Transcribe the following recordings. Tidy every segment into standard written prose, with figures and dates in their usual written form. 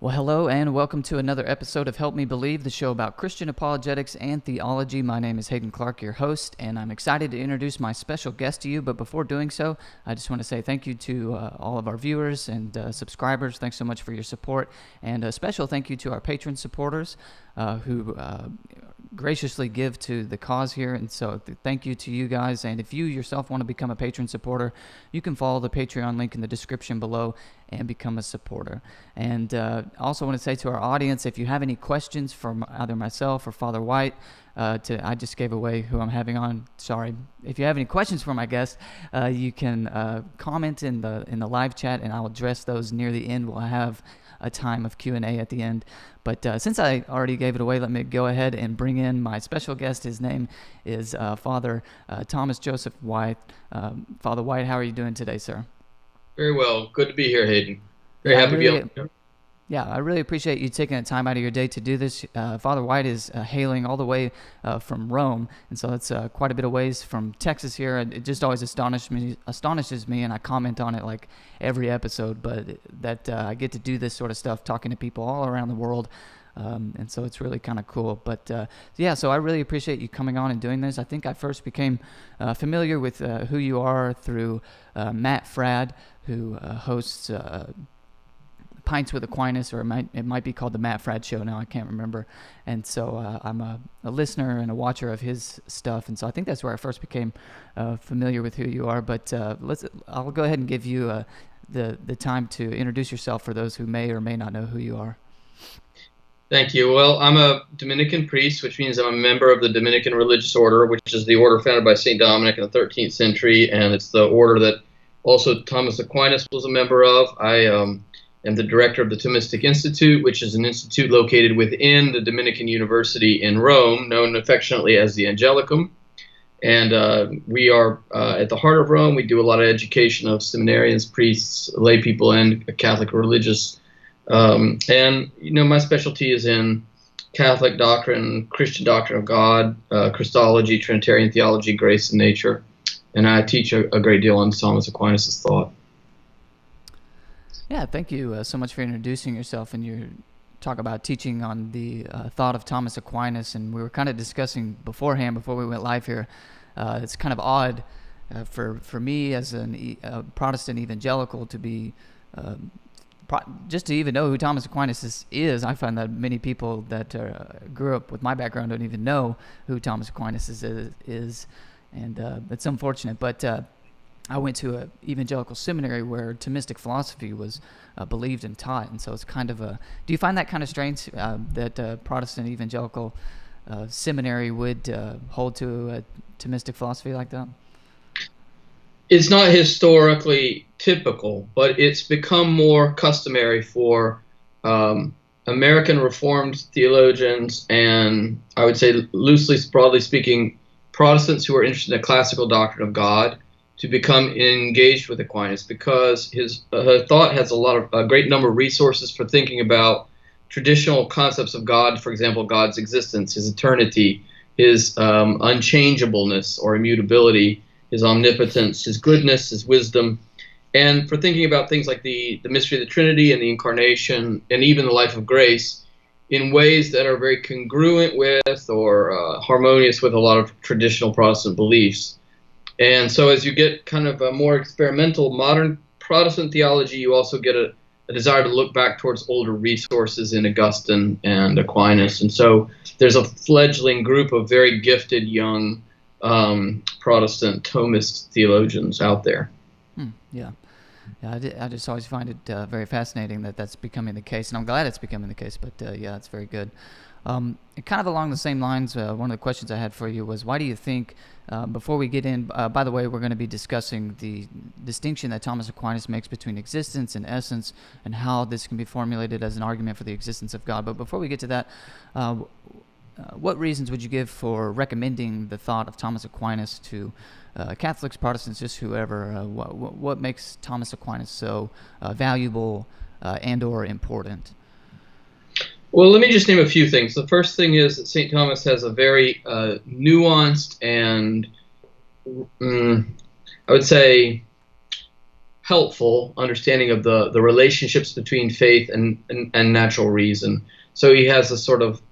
Well, hello and welcome to another episode of Help Me Believe, the show about Christian apologetics and theology. My name is Haden Clark, your host, and I'm excited to introduce my special guest to you. But before doing so, I just want to say thank you to all of our viewers and subscribers. Thanks so much for your support. And a special thank you to our patron supporters who graciously give to the cause here. And so thank you to you guys. And if you yourself want to become a patron supporter, you can follow the Patreon link in the description below and become a supporter. And I also want to say to our audience, if you have any questions from either myself or Father White, I just gave away who I'm having on. Sorry. If you have any questions for my guest, you can comment in the live chat, and I'll address those near the end. We'll have a time of Q&A at the end. But since I already gave it away, let me go ahead and bring in my special guest. His name is Father Thomas Joseph White. Father White, how are you doing today, sir? Very well. Good to be here, Hayden. Very happy to be able to. Yeah, I really appreciate you taking the time out of your day to do this. Father White is hailing all the way from Rome, and so it's quite a bit of ways from Texas here. It just always astonishes me, and I comment on it like every episode, but that I get to do this sort of stuff, talking to people all around the world, and so it's really kind of cool. But yeah, so I really appreciate you coming on and doing this. I think I first became familiar with who you are through Matt Fradd, who hosts Pints with Aquinas, or it might be called the Matt Fradd Show now. I can't remember. And so I'm a listener and a watcher of his stuff, and so I think that's where I first became familiar with who you are. But I'll go ahead and give you the time to introduce yourself for those who may or may not know who you are. Thank you. Well, I'm a Dominican priest, which means I'm a member of the Dominican religious order, which is the order founded by St. Dominic in the 13th century, and it's the order that also Thomas Aquinas was a member of. I am the director of the Thomistic Institute, which is an institute located within the Dominican University in Rome, known affectionately as the Angelicum. And we are at the heart of Rome. We do a lot of education of seminarians, priests, lay people, and Catholic religious. And, you know, my specialty is in Catholic doctrine, Christian doctrine of God, Christology, Trinitarian theology, grace and nature. And I teach a great deal on Thomas Aquinas' thought. Yeah, thank you so much for introducing yourself, and you talk about teaching on the thought of Thomas Aquinas, and we were kind of discussing beforehand, before we went live here. It's kind of odd for me as a Protestant evangelical to be just to even know who Thomas Aquinas is. I find that many people that grew up with my background don't even know who Thomas Aquinas is, and it's unfortunate. But I went to an evangelical seminary where Thomistic philosophy was believed and taught, and so it's kind of do you find that kind of strange that Protestant evangelical seminary would hold to a Thomistic philosophy like that? It's not historically typical, but it's become more customary for American Reformed theologians, and I would say loosely, broadly speaking, Protestants who are interested in the classical doctrine of God, to become engaged with Aquinas, because his thought has a great number of resources for thinking about traditional concepts of God. For example, God's existence, his eternity, his unchangeableness or immutability, his omnipotence, his goodness, his wisdom, and for thinking about things like the mystery of the Trinity and the Incarnation and even the life of grace in ways that are very congruent with or harmonious with a lot of traditional Protestant beliefs. And so as you get kind of a more experimental modern Protestant theology, you also get a desire to look back towards older resources in Augustine and Aquinas. And so there's a fledgling group of very gifted young Protestant Thomist theologians out there. Yeah, I just always find it very fascinating that that's becoming the case, and I'm glad it's becoming the case, but yeah, it's very good. Kind of along the same lines, one of the questions I had for you was, why do you think, before we get in, by the way, we're going to be discussing the distinction that Thomas Aquinas makes between existence and essence, and how this can be formulated as an argument for the existence of God. But before we get to that, what reasons would you give for recommending the thought of Thomas Aquinas to Catholics, Protestants, just whoever? What makes Thomas Aquinas so valuable and or important? Well, let me just name a few things. The first thing is that St. Thomas has a very nuanced and, I would say, helpful understanding of the relationships between faith and natural reason. So he has a sort of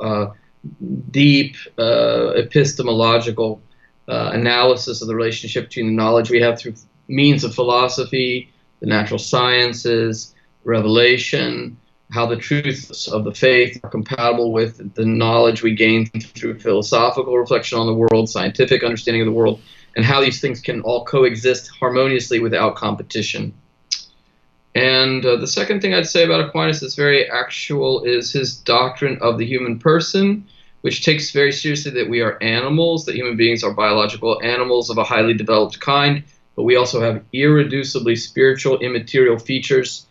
deep epistemological analysis of the relationship between the knowledge we have through means of philosophy, the natural sciences, revelation, how the truths of the faith are compatible with the knowledge we gain through philosophical reflection on the world, scientific understanding of the world, and how these things can all coexist harmoniously without competition. And the second thing I'd say about Aquinas that's very actual is his doctrine of the human person, which takes very seriously that we are animals, that human beings are biological animals of a highly developed kind, but we also have irreducibly spiritual, immaterial features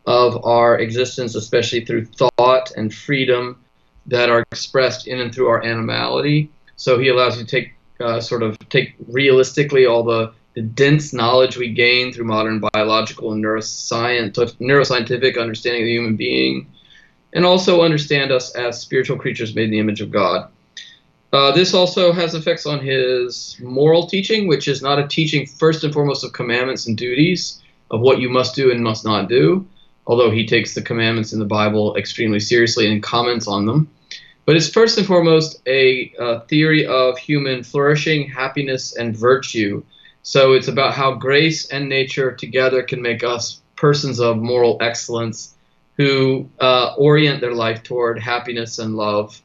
of our existence, especially through thought and freedom that are expressed in and through our animality. So he allows you to take realistically all the dense knowledge we gain through modern biological and neuroscientific understanding of the human being, and also understand us as spiritual creatures made in the image of God. This also has effects on his moral teaching, which is not a teaching first and foremost of commandments and duties, of what you must do and must not do, although he takes the commandments in the Bible extremely seriously and comments on them. But it's first and foremost a theory of human flourishing, happiness, and virtue. So it's about how grace and nature together can make us persons of moral excellence who orient their life toward happiness and love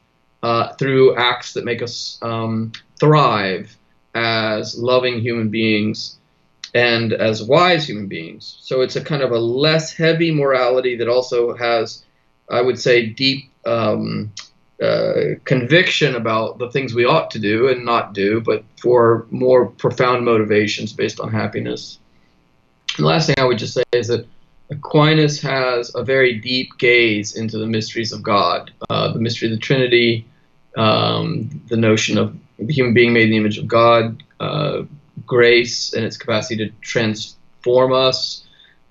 through acts that make us thrive as loving human beings and as wise human beings. So it's a kind of a less heavy morality that also has, I would say, deep conviction about the things we ought to do and not do, but for more profound motivations based on happiness. And the last thing I would just say is that Aquinas has a very deep gaze into the mysteries of God, the mystery of the Trinity, the notion of the human being made in the image of God, grace and its capacity to transform us,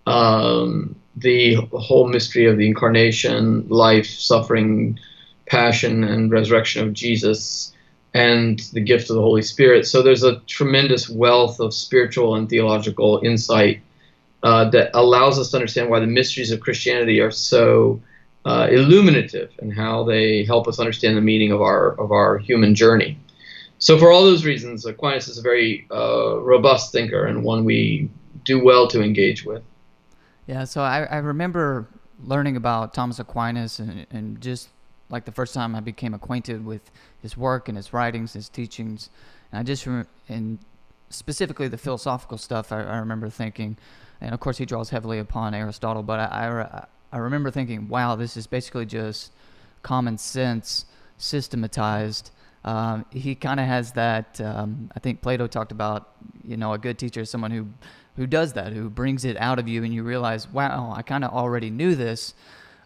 the whole mystery of the incarnation, life, suffering, passion, and resurrection of Jesus, and the gift of the Holy Spirit. So there's a tremendous wealth of spiritual and theological insight that allows us to understand why the mysteries of Christianity are so illuminative and how they help us understand the meaning of our human journey. So for all those reasons, Aquinas is a very robust thinker and one we do well to engage with. Yeah, so I remember learning about Thomas Aquinas and just like the first time I became acquainted with his work and his writings, his teachings, and I just and specifically the philosophical stuff, I remember thinking, and of course he draws heavily upon Aristotle, but I remember thinking, wow, this is basically just common sense systematized. He kind of has that, I think Plato talked about, a good teacher is someone who does that, who brings it out of you and you realize, wow, I kind of already knew this,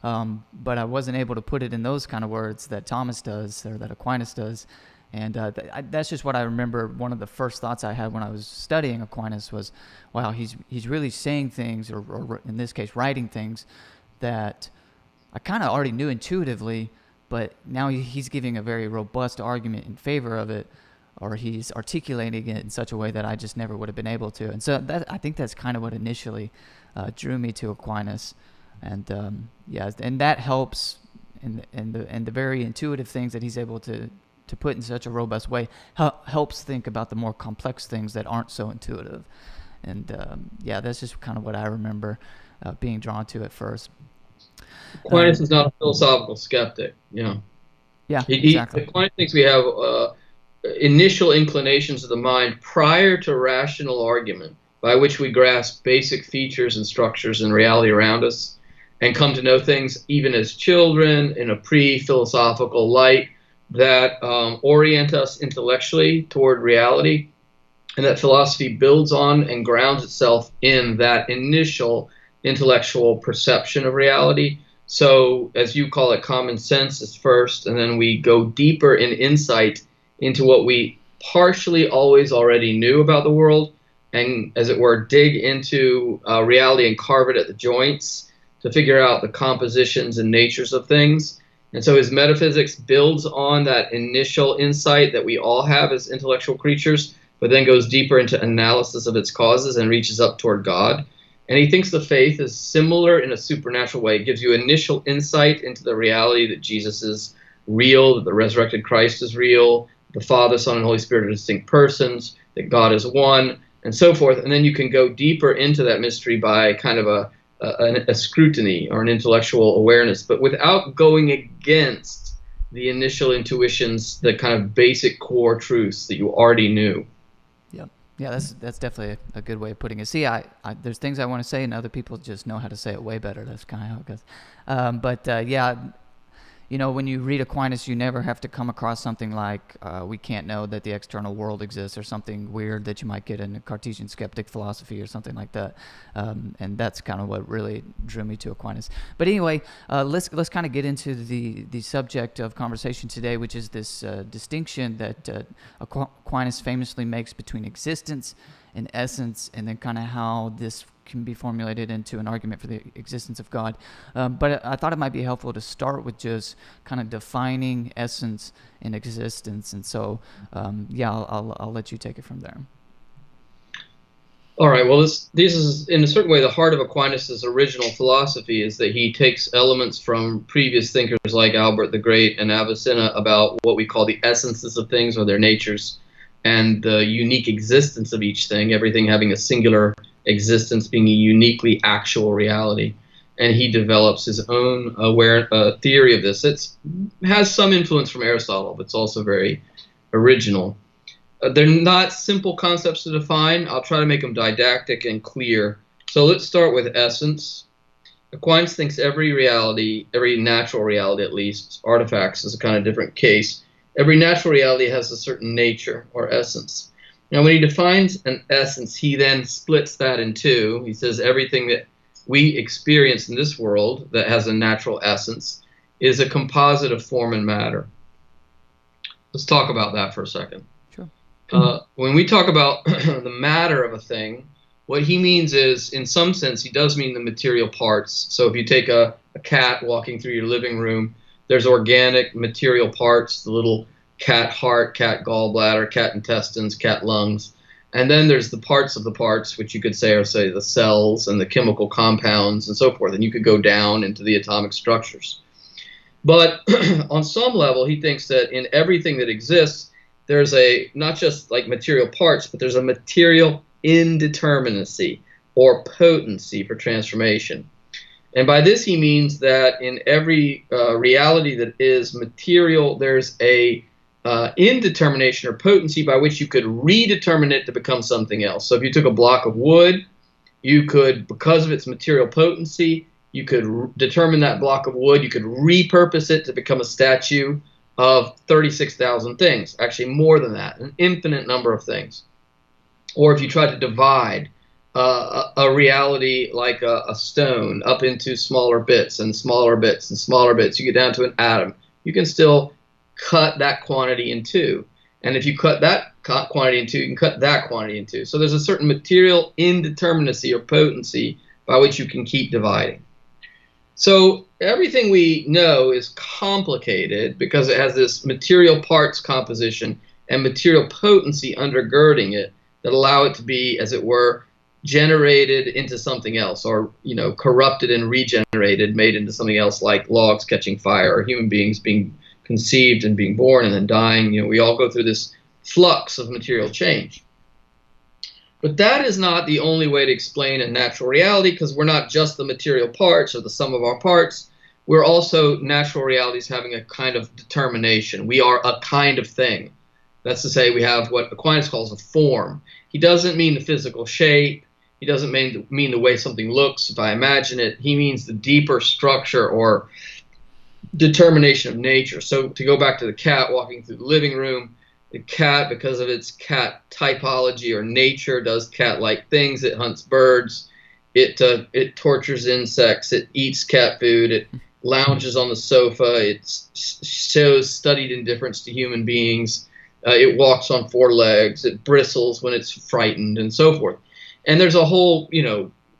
but I wasn't able to put it in those kind of words that Thomas does or that Aquinas does. And that's just what I remember. One of the first thoughts I had when I was studying Aquinas was, wow, he's really saying things, or in this case, writing things that I kind of already knew intuitively, but now he's giving a very robust argument in favor of it, or he's articulating it in such a way that I just never would have been able to. And so I think that's kind of what initially drew me to Aquinas. And and that helps, and the very intuitive things that he's able to put in such a robust way helps think about the more complex things that aren't so intuitive. And that's just kind of what I remember being drawn to at first. Aquinas is not a philosophical skeptic, Yeah, exactly. Aquinas thinks we have initial inclinations of the mind prior to rational argument, by which we grasp basic features and structures in reality around us, and come to know things even as children in a pre-philosophical light that orient us intellectually toward reality, and that philosophy builds on and grounds itself in that initial intellectual perception of reality. So, as you call it, common sense is first, and then we go deeper in insight into what we partially always already knew about the world, and, as it were, dig into reality and carve it at the joints to figure out the compositions and natures of things. And so his metaphysics builds on that initial insight that we all have as intellectual creatures, but then goes deeper into analysis of its causes and reaches up toward God. And he thinks the faith is similar in a supernatural way. It gives you initial insight into the reality that Jesus is real, that the resurrected Christ is real, the Father, Son, and Holy Spirit are distinct persons, that God is one, and so forth. And then you can go deeper into that mystery by kind of a scrutiny or an intellectual awareness, but without going against the initial intuitions, the kind of basic core truths that you already knew. Yeah, that's definitely a good way of putting it. See, there's things I want to say, and other people just know how to say it way better. That's kind of how it goes. Yeah, you know, when you read Aquinas, you never have to come across something like we can't know that the external world exists, or something weird that you might get in a Cartesian skeptic philosophy or something like that. And that's kind of what really drew me to Aquinas. But anyway, let's kind of get into the subject of conversation today, which is this distinction that Aquinas famously makes between existence and essence, and then kind of how this can be formulated into an argument for the existence of God. But I thought it might be helpful to start with just kind of defining essence and existence. And so, I'll let you take it from there. All right. Well, this is, in a certain way, the heart of Aquinas' original philosophy is that he takes elements from previous thinkers like Albert the Great and Avicenna about what we call the essences of things, or their natures, and the unique existence of each thing, everything having a singular existence, being a uniquely actual reality. And he develops his own theory of this. It has some influence from Aristotle, but it's also very original. They're not simple concepts to define. I'll try to make them didactic and clear. So let's start with essence. Aquinas thinks every reality, every natural reality at least, artifacts is a kind of different case. Every natural reality has a certain nature or essence. Now, when he defines an essence, he then splits that in two. He says everything that we experience in this world that has a natural essence is a composite of form and matter. Let's talk about that for a second. Sure. When we talk about the matter of a thing, what he means is, in some sense, he does mean the material parts. So if you take a cat walking through your living room, there's organic material parts, the little cat heart, cat gallbladder, cat intestines, cat lungs. And then there's the parts of the parts, which you could say are, say, the cells and the chemical compounds and so forth. And you could go down into the atomic structures. But on some level, he thinks that in everything that exists, there's not just like material parts, but there's a material indeterminacy or potency for transformation. And by this he means that in every reality that is material, there's a indetermination or potency by which you could redetermine it to become something else. So if you took a block of wood, you could, because of its material potency, you could determine that block of wood, you could repurpose it to become a statue of 36,000 things, actually more than that, an infinite number of things. Or if you try to divide a reality like a stone up into smaller bits and smaller bits and smaller bits, you get down to an atom, you can still cut that quantity in two. And if you cut that quantity in two, you can cut that quantity in two. So there's a certain material indeterminacy or potency by which you can keep dividing. So everything we know is complicated because it has this material parts composition and material potency undergirding it that allow it to be, as it were, generated into something else, or corrupted and regenerated, made into something else, like logs catching fire or human beings being conceived and being born and then dying. We all go through this flux of material change. But that is not the only way to explain a natural reality, because we're not just the material parts or the sum of our parts. We're also natural realities having a kind of determination. We are a kind of thing. That's to say, we have what Aquinas calls a form. He doesn't mean the physical shape. He doesn't mean the way something looks if I imagine it. He means the deeper structure or determination of nature. So to go back to the cat walking through the living room, the cat, because of its cat typology or nature, does cat-like things. It hunts birds. It tortures insects. It eats cat food. It lounges on the sofa. It shows studied indifference to human beings. It walks on four legs. It bristles when it's frightened, and so forth. And there's a whole,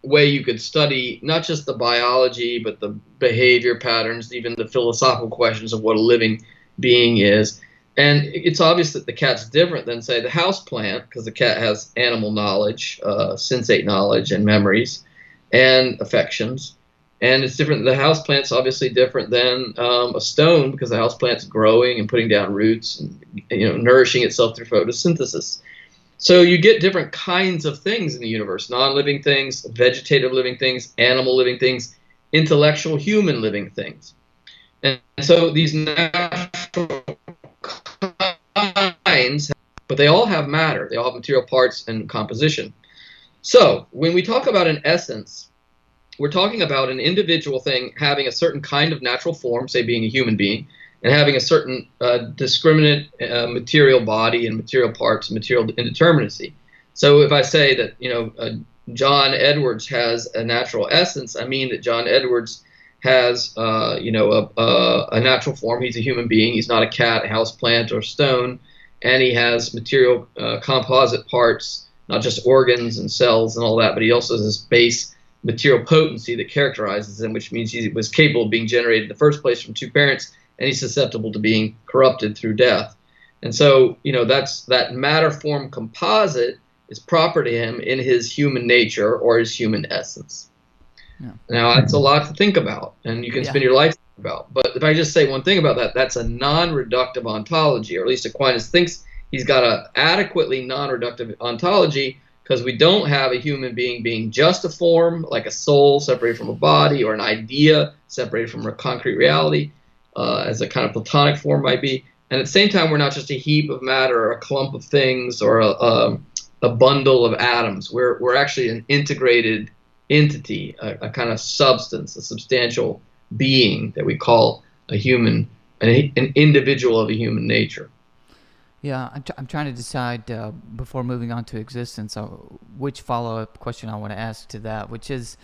way you could study not just the biology, but the behavior patterns, even the philosophical questions of what a living being is. And it's obvious that the cat's different than, say, the house plant, because the cat has animal knowledge, sensate knowledge, and memories. and affections. And it's different. The house plant's obviously different than a stone, because the house plant's growing and putting down roots and nourishing itself through photosynthesis. So you get different kinds of things in the universe: non-living things, vegetative living things, animal living things, intellectual human living things. And so these natural kinds, but they all have matter. They all have material parts and composition. So when we talk about an essence, we're talking about an individual thing having a certain kind of natural form, say being a human being, and having a certain discriminate material body and material parts and material indeterminacy. So if I say that John Edwards has a natural essence, I mean that John Edwards has a natural form. He's a human being. He's not a cat, a house plant, or stone, and he has material composite parts, not just organs and cells and all that, but he also has this base material potency that characterizes him, which means he was capable of being generated in the first place from two parents, and he's susceptible to being corrupted through death. And so, that matter form composite is proper to him in his human nature or his human essence. Yeah. Now, that's a lot to think about, and you can spend your life thinking about. But if I just say one thing about that, that's a non-reductive ontology, or at least Aquinas thinks he's got an adequately non-reductive ontology, because we don't have a human being just a form, like a soul separated from a body, or an idea separated from a concrete reality, as a kind of Platonic form might be. And at the same time, we're not just a heap of matter or a clump of things or a bundle of atoms. We're actually an integrated entity, a kind of substance, a substantial being that we call a human, an individual of a human nature. Yeah, I'm trying to decide before moving on to existence which follow-up question I want to ask to that, which is,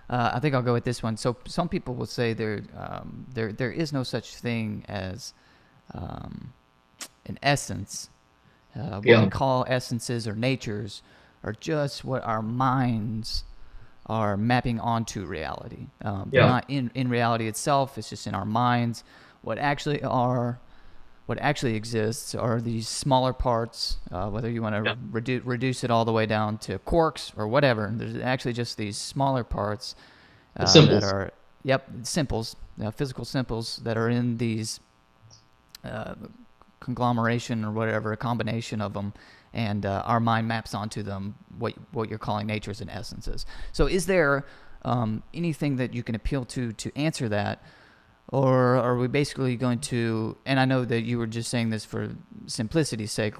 I think I'll go with this one. So some people will say there is no such thing as an essence. What we call essences or natures are just what our minds are mapping onto reality. They're not in reality itself. It's just in our minds. What actually exists are these smaller parts, whether you want to reduce it all the way down to quarks or whatever. There's actually just these smaller parts that are, simples, physical simples that are in these conglomeration or whatever, a combination of them, and our mind maps onto them what you're calling natures and essences. So is there anything that you can appeal to answer that? Or are we basically going to, and I know that you were just saying this for simplicity's sake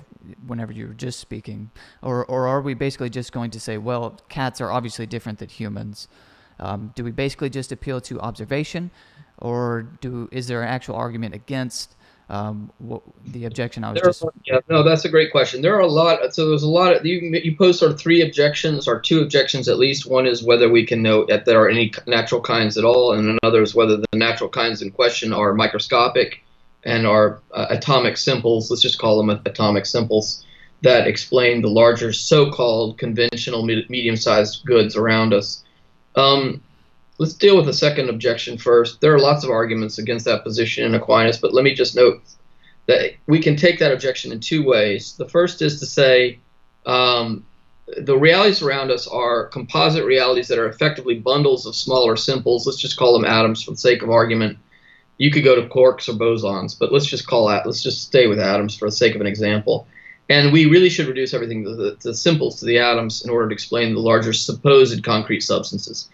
whenever you were just speaking, or are we basically just going to say, well, cats are obviously different than humans? Do we basically just appeal to observation, or is there an actual argument against the objection I was just... No, that's a great question. There are a lot, so there's a lot of, you pose sort of three objections, or two objections at least. One is whether we can know that there are any natural kinds at all, and another is whether the natural kinds in question are microscopic and are atomic simples, let's just call them atomic simples, that explain the larger so-called conventional medium-sized goods around us. Let's deal with the second objection first. There are lots of arguments against that position in Aquinas, but let me just note that we can take that objection in two ways. The first is to say the realities around us are composite realities that are effectively bundles of smaller simples. Let's just call them atoms for the sake of argument. You could go to quarks or bosons, but let's just stay with atoms for the sake of an example. And we really should reduce everything to the simples, to the atoms, in order to explain the larger supposed concrete substances.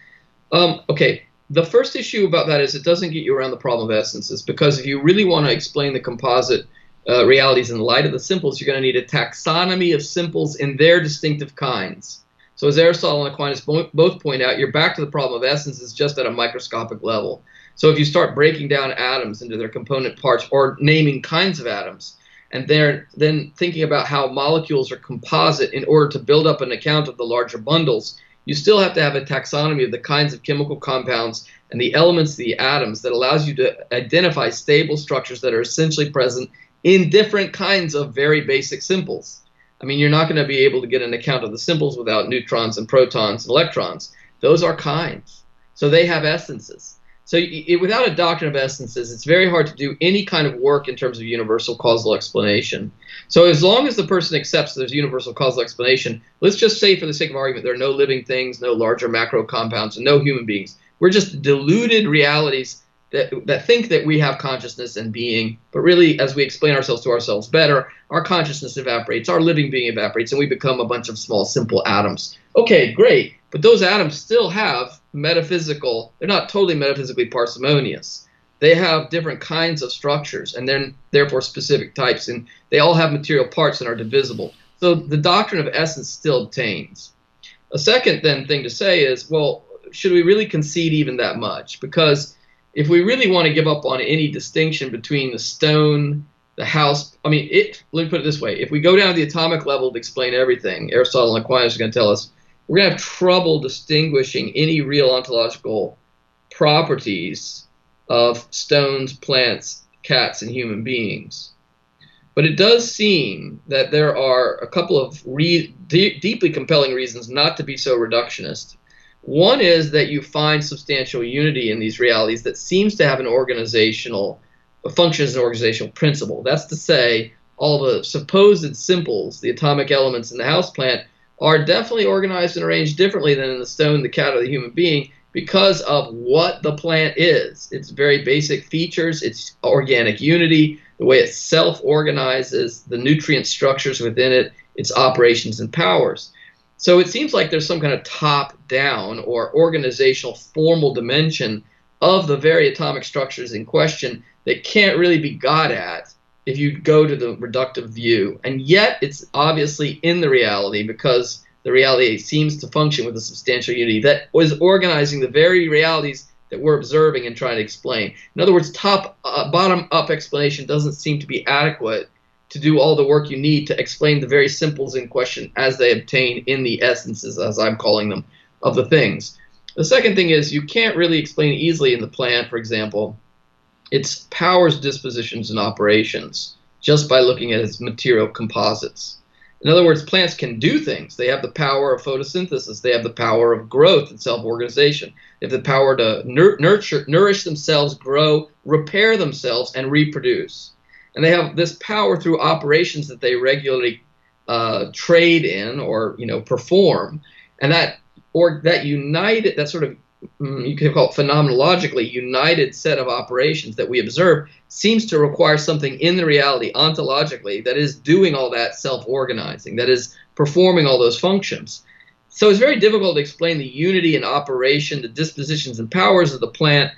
Okay, the first issue about that is it doesn't get you around the problem of essences, because if you really want to explain the composite realities in the light of the simples, you're going to need a taxonomy of simples in their distinctive kinds. So as Aristotle and Aquinas both point out, you're back to the problem of essences just at a microscopic level. So if you start breaking down atoms into their component parts, or naming kinds of atoms, and then thinking about how molecules are composite in order to build up an account of the larger bundles, you still have to have a taxonomy of the kinds of chemical compounds and the elements of the atoms that allows you to identify stable structures that are essentially present in different kinds of very basic simples. I mean, you're not going to be able to get an account of the simples without neutrons and protons and electrons. Those are kinds. So they have essences. So without a doctrine of essences, it's very hard to do any kind of work in terms of universal causal explanation. So as long as the person accepts there's universal causal explanation, let's just say for the sake of argument, there are no living things, no larger macro compounds, and no human beings. We're just deluded realities that think that we have consciousness and being, but really, as we explain ourselves to ourselves better, our consciousness evaporates, our living being evaporates, and we become a bunch of small, simple atoms. Okay, great, but those atoms still have metaphysical, they're not totally metaphysically parsimonious. They have different kinds of structures, and then therefore specific types, and they all have material parts and are divisible. So the doctrine of essence still obtains. A second then thing to say is, well, should we really concede even that much? Because if we really want to give up on any distinction between the stone, the house, let me put it this way. If we go down to the atomic level to explain everything, Aristotle and Aquinas are going to tell us, we're going to have trouble distinguishing any real ontological properties of stones, plants, cats, and human beings. But it does seem that there are a couple of deeply compelling reasons not to be so reductionist. One is that you find substantial unity in these realities that seems to have functions as an organizational principle. That's to say, all the supposed simples, the atomic elements in the houseplant, are definitely organized and arranged differently than in the stone, the cat, or the human being because of what the plant is. Its very basic features, its organic unity, the way it self-organizes, the nutrient structures within it, its operations and powers. So it seems like there's some kind of top-down or organizational formal dimension of the very atomic structures in question that can't really be got at if you go to the reductive view. And yet it's obviously in the reality because the reality seems to function with a substantial unity that was organizing the very realities that we're observing and trying to explain. In other words, bottom-up explanation doesn't seem to be adequate to do all the work you need to explain the very simples in question as they obtain in the essences, as I'm calling them, of the things. The second thing is you can't really explain easily in the plant, for example, its powers, dispositions, and operations just by looking at its material composites. In other words, plants can do things. They have the power of photosynthesis. They have the power of growth and self-organization. They have the power to nourish themselves, grow, repair themselves, and reproduce. And they have this power through operations that they regularly trade in or perform, and that united, that sort of you could call it phenomenologically united set of operations that we observe seems to require something in the reality ontologically that is doing all that self-organizing, that is performing all those functions. So it's very difficult to explain the unity and operation, the dispositions and powers of the plant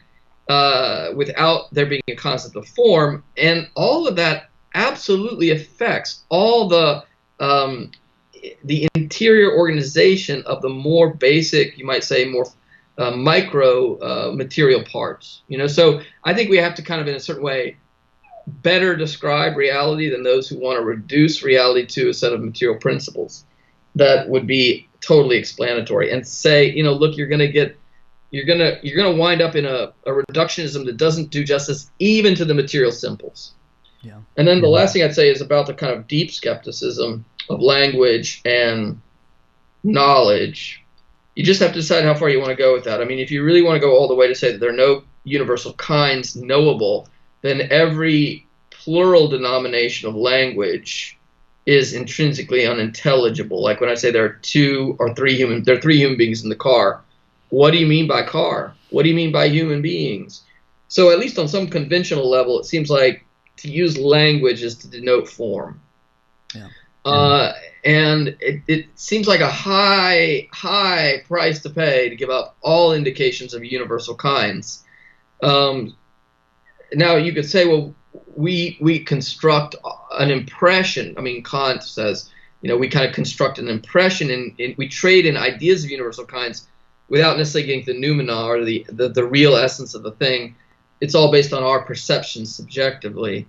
without there being a concept of form, and all of that absolutely affects all the interior organization of the more basic, you might say, more micro material parts. So I think we have to kind of, in a certain way, better describe reality than those who want to reduce reality to a set of material principles that would be totally explanatory and say, look, you're going to wind up in a reductionism that doesn't do justice even to the material simples. Yeah. And then the last thing I'd say is about the kind of deep skepticism of language and knowledge. You just have to decide how far you want to go with that. I mean, if you really want to go all the way to say that there are no universal kinds knowable, then every plural denomination of language is intrinsically unintelligible. Like when I say there are three human beings in the car. What do you mean by car? What do you mean by human beings? So at least on some conventional level, it seems like to use language is to denote form. Yeah. And it seems like a high price to pay to give up all indications of universal kinds. Now you could say, well, we construct an impression. I mean, Kant says, we kind of construct an impression and we trade in ideas of universal kinds without necessarily getting the noumena or the real essence of the thing. It's all based on our perceptions subjectively.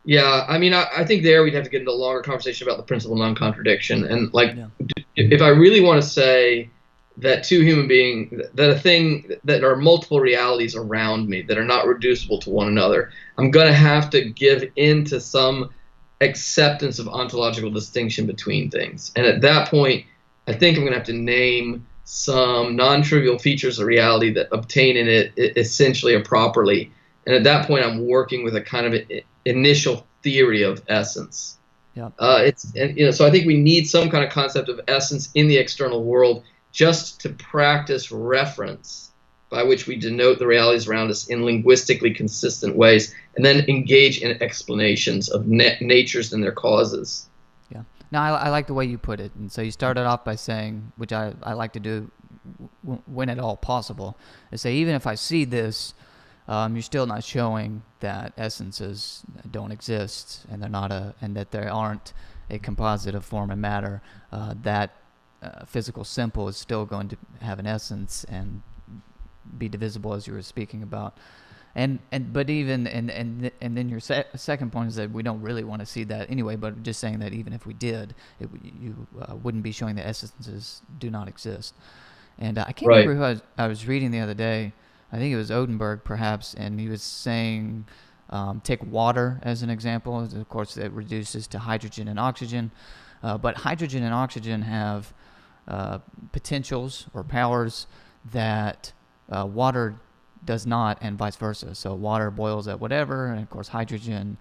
Yeah, I mean, I think there we'd have to get into a longer conversation about the principle of non-contradiction. And if I really want to say that that are multiple realities around me that are not reducible to one another, I'm going to have to give in to some acceptance of ontological distinction between things. And at that point, I think I'm going to have to name some non-trivial features of reality that obtain in it essentially or properly. And at that point, I'm working with a kind of initial theory of essence. Yeah. So I think we need some kind of concept of essence in the external world just to practice reference, by which we denote the realities around us in linguistically consistent ways, and then engage in explanations of natures and their causes. Yeah. Now, I like the way you put it. And so you started off by saying, which I like to do when at all possible, is say, even if I see this, you're still not showing that essences don't exist, and they're not and that they aren't a composite of form and matter. That physical simple is still going to have an essence and be divisible, as you were speaking about. But then your second point is that we don't really want to see that anyway. But just saying that even if we did, you wouldn't be showing that essences do not exist. And I can't remember who I was reading the other day. I think it was Odenberg, perhaps, and he was saying, take water as an example. Of course, it reduces to hydrogen and oxygen, but hydrogen and oxygen have potentials or powers that water does not, and vice versa. So water boils at whatever, and of course hydrogen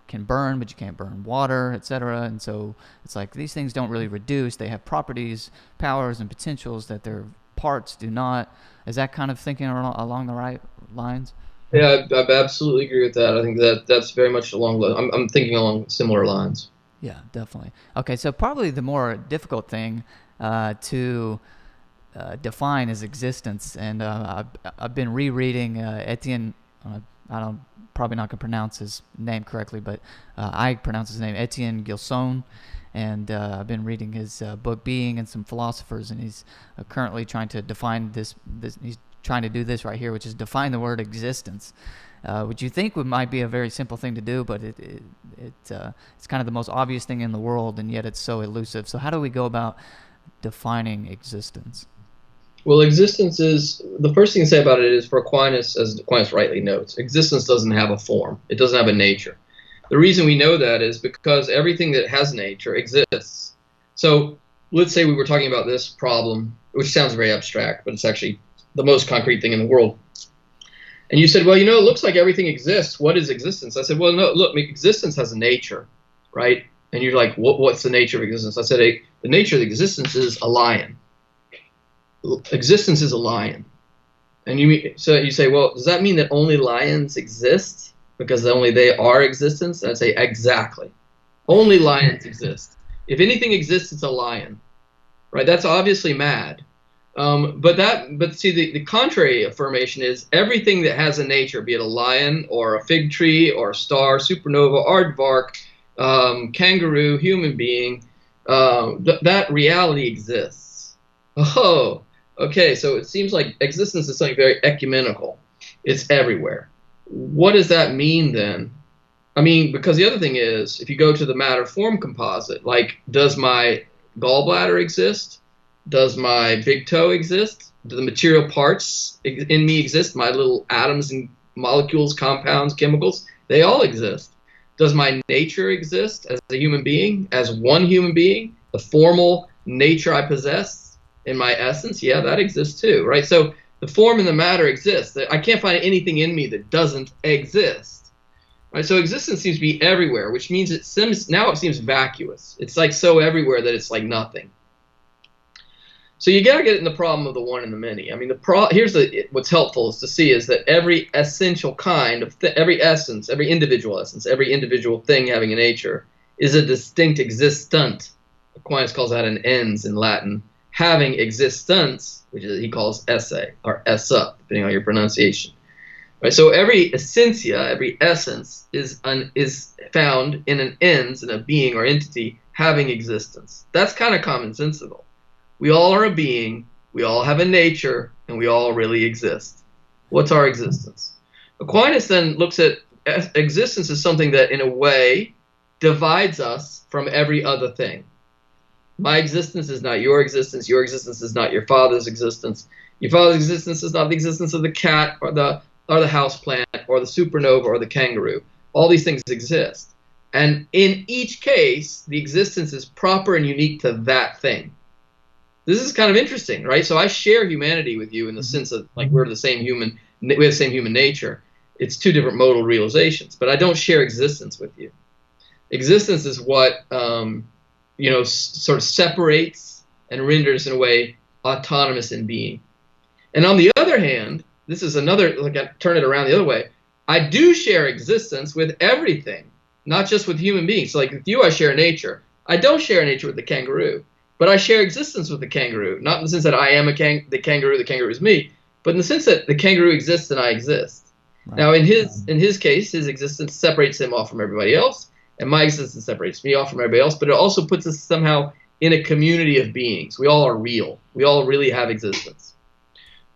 can burn, but you can't burn water, etc. And so it's like these things don't really reduce. They have properties, powers, and potentials that their parts do not. Is that kind of thinking along the right lines? Yeah, I absolutely agree with that. I think that's very much along the. I'm thinking along similar lines. Yeah, definitely. Okay, so probably the more difficult thing to define is existence, and I've been rereading Etienne. I'm probably not gonna pronounce his name correctly, but I pronounce his name Etienne Gilson, and I've been reading his book Being and some philosophers, and he's currently trying to define this. He's trying to do this right here, which is define the word existence, which you think might be a very simple thing to do, but it's kind of the most obvious thing in the world, and yet it's so elusive. So how do we go about defining existence? Well, existence is, the first thing to say about it is, for Aquinas, as Aquinas rightly notes, existence doesn't have a form. It doesn't have a nature. The reason we know that is because everything that has nature exists. So let's say we were talking about this problem, which sounds very abstract, but it's actually the most concrete thing in the world. And you said, well, it looks like everything exists. What is existence? I said, well, no, look, existence has a nature, right? And you're like, what's the nature of existence? I said, the nature of existence is a lion. Existence is a lion. And you say, well, does that mean that only lions exist because only they are existence? I'd say, exactly. Only lions exist. If anything exists, it's a lion, right? That's obviously mad. But see, the contrary affirmation is everything that has a nature, be it a lion or a fig tree or a star, supernova, aardvark, kangaroo, human being, that reality exists. Oh, okay, so it seems like existence is something very ecumenical. It's everywhere. What does that mean then? I mean, because the other thing is, if you go to the matter-form composite, like, does my gallbladder exist? Does my big toe exist? Do the material parts in me exist? My little atoms and molecules, compounds, chemicals, they all exist. Does my nature exist as a human being, as one human being? The formal nature I possess in my essence, yeah, that exists too, right? So the form and the matter exists. I can't find anything in me that doesn't exist, right? So existence seems to be everywhere, which means it seems vacuous. It's like so everywhere that it's like nothing. So you got to get in the problem of the one and the many. I mean, what's helpful is to see is that every essential kind of every essence, every individual thing having a nature is a distinct existent. Aquinas calls that an ens in Latin. Having existence, which he calls esse or essa, depending on your pronunciation. Right. So every essentia, every essence is found in an ens, in a being or entity having existence. That's kind of commonsensical. We all are a being, we all have a nature, and we all really exist. What's our existence? Aquinas then looks at existence as something that, in a way, divides us from every other thing. My existence is not your existence is not your father's existence. Your father's existence is not the existence of the cat or the houseplant or the supernova or the kangaroo. All these things exist. And in each case, the existence is proper and unique to that thing. this is kind of interesting, right? So I share humanity with you in the sense of like we're the same human, we have the same human nature. It's two different modal realizations, but I don't share existence with you. Existence is what sort of separates and renders in a way autonomous in being. And on the other hand, this is another, like I turn it around the other way, I do share existence with everything, not just with human beings. So like with you, I share nature. I don't share nature with the kangaroo, but I share existence with the kangaroo, not in the sense that I am the kangaroo is me, but in the sense that the kangaroo exists and I exist. Right. Now, in his case, his existence separates him off from everybody else, and my existence separates me off from everybody else, but it also puts us somehow in a community of beings. We all are real. We all really have existence.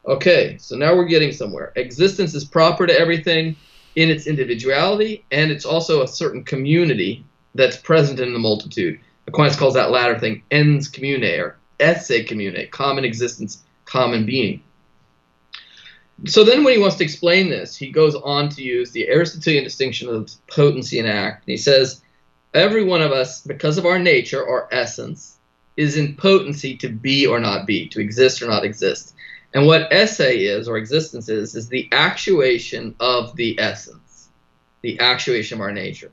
Okay, so now we're getting somewhere. Existence is proper to everything in its individuality, and it's also a certain community that's present in the multitude. Aquinas calls that latter thing ens commune, or esse commune, common existence, common being. So then when he wants to explain this, he goes on to use the Aristotelian distinction of potency and act. And he says, every one of us, because of our nature, our essence, is in potency to be or not be, to exist or not exist. And what esse is, or existence is the actuation of the essence, the actuation of our nature.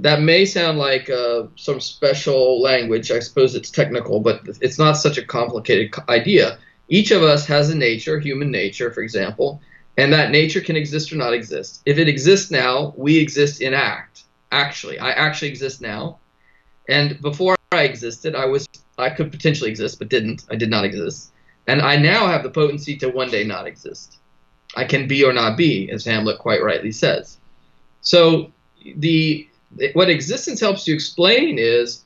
That may sound like some special language. I suppose it's technical, but it's not such a complicated idea. Each of us has a nature, human nature, for example, and that nature can exist or not exist. If it exists now, we exist in act. Actually, I actually exist now. And before I existed, I could potentially exist, but didn't. I did not exist. And I now have the potency to one day not exist. I can be or not be, as Hamlet quite rightly says. So what existence helps you explain is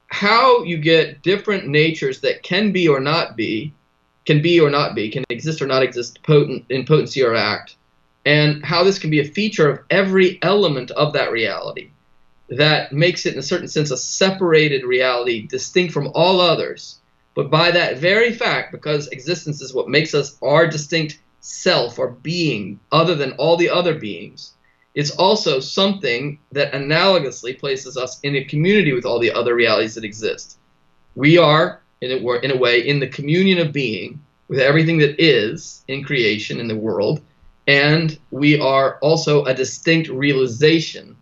how you get different natures that can be or not be, can exist or not exist in potency or act, and how this can be a feature of every element of that reality that makes it, in a certain sense, a separated reality, distinct from all others. But by that very fact, because existence is what makes us our distinct self or being, other than all the other beings, it's also something that analogously places us in a community with all the other realities that exist. We are, in a way, in the communion of being with everything that is in creation in the world, and we are also a distinct realization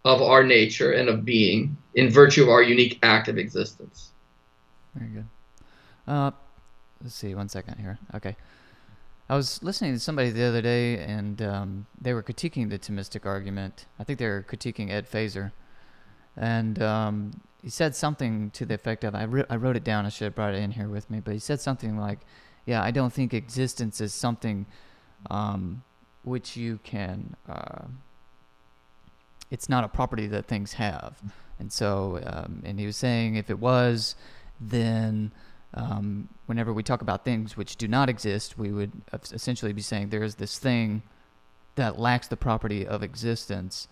of our nature and of being in virtue of our unique act of existence. Very good. Let's see, 1 second here. Okay. I was listening to somebody the other day, and they were critiquing the Thomistic argument. I think they were critiquing Ed Feser. And he said something to the effect of, I wrote it down, I should have brought it in here with me, but he said something like, yeah, I don't think existence is something which you can, it's not a property that things have. And so, and he was saying if it was, then whenever we talk about things which do not exist, we would essentially be saying there is this thing that lacks the property of existence,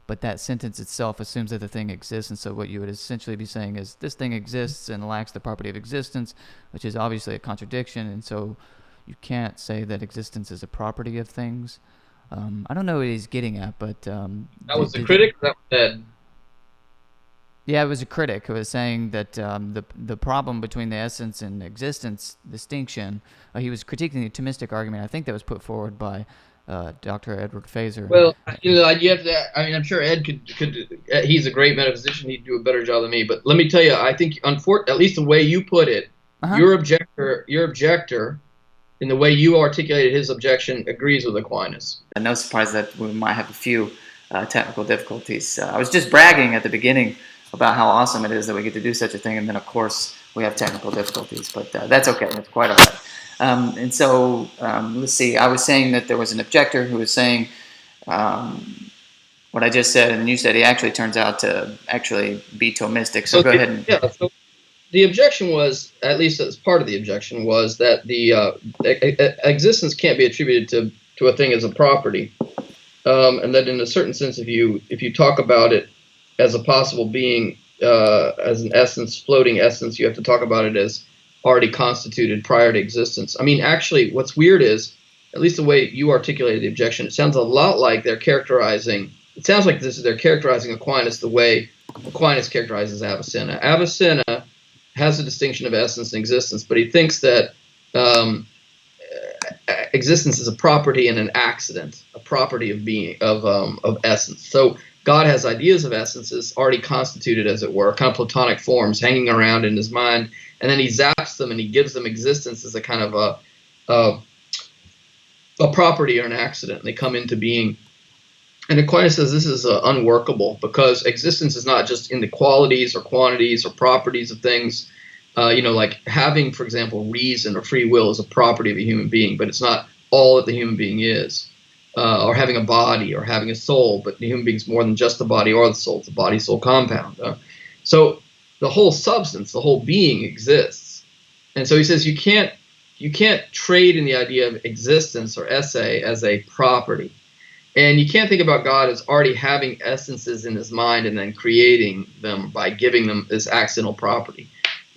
but that sentence itself assumes that the thing exists, and so what you would essentially be saying is this thing exists and lacks the property of existence, which is obviously a contradiction, and so you can't say that existence is a property of things. I don't know what he's getting at, but... that was the critic that said... Yeah, it was a critic who was saying that the problem between the essence and existence distinction, he was critiquing the Thomistic argument, I think that was put forward by Dr. Edward Feser. Well, you have to, I'm sure Ed could he's a great metaphysician, he'd do a better job than me, but let me tell you, I think, at least the way you put it, your objector, in the way you articulated his objection, agrees with Aquinas. No surprise that we might have a few technical difficulties. I was just bragging at the beginning about how awesome it is that we get to do such a thing, and then of course we have technical difficulties, but that's okay, that's quite all right. And so, let's see, I was saying that there was an objector who was saying what I just said, and you said he actually turns out to actually be Thomistic, so go ahead and... Yeah, so the objection was, at least as part of the objection, was that the existence can't be attributed to a thing as a property, and that in a certain sense, if you talk about it as a possible being, as an essence, floating essence, you have to talk about it as already constituted prior to existence. I mean, actually, what's weird is, at least the way you articulated the objection, it sounds a lot like they're characterizing Aquinas the way Aquinas characterizes Avicenna. Avicenna has a distinction of essence and existence, but he thinks that existence is a property and an accident, a property of being, of essence. So God has ideas of essences already constituted, as it were, kind of Platonic forms hanging around in his mind, and then he zaps them and he gives them existence as a kind of a property or an accident, and they come into being. And Aquinas says this is unworkable, because existence is not just in the qualities or quantities or properties of things. Like having, for example, reason or free will is a property of a human being, but it's not all that the human being is. Or having a body or having a soul, but the human being is more than just the body or the soul. It's a body-soul compound. So the whole substance, the whole being exists. And so he says you can't trade in the idea of existence or esse as a property. And you can't think about God as already having essences in his mind and then creating them by giving them this accidental property.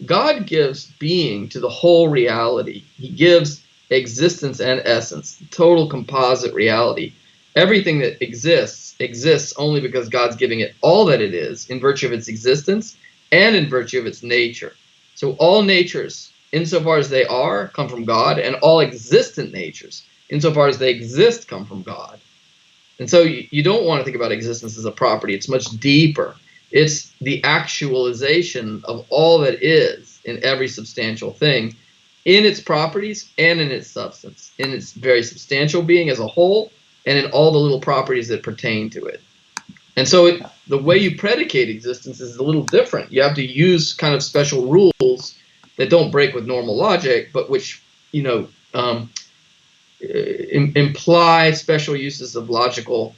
God gives being to the whole reality. He gives existence and essence, total composite reality. Everything that exists only because God's giving it all that it is in virtue of its existence and in virtue of its nature. So all natures, insofar as they are, come from God, and all existent natures, insofar as they exist, come from God. And so you don't want to think about existence as a property. It's much deeper. It's the actualization of all that is in every substantial thing, in its properties and in its substance, in its very substantial being as a whole, and in all the little properties that pertain to it. And so the way you predicate existence is a little different. You have to use kind of special rules that don't break with normal logic, but which, imply special uses of logical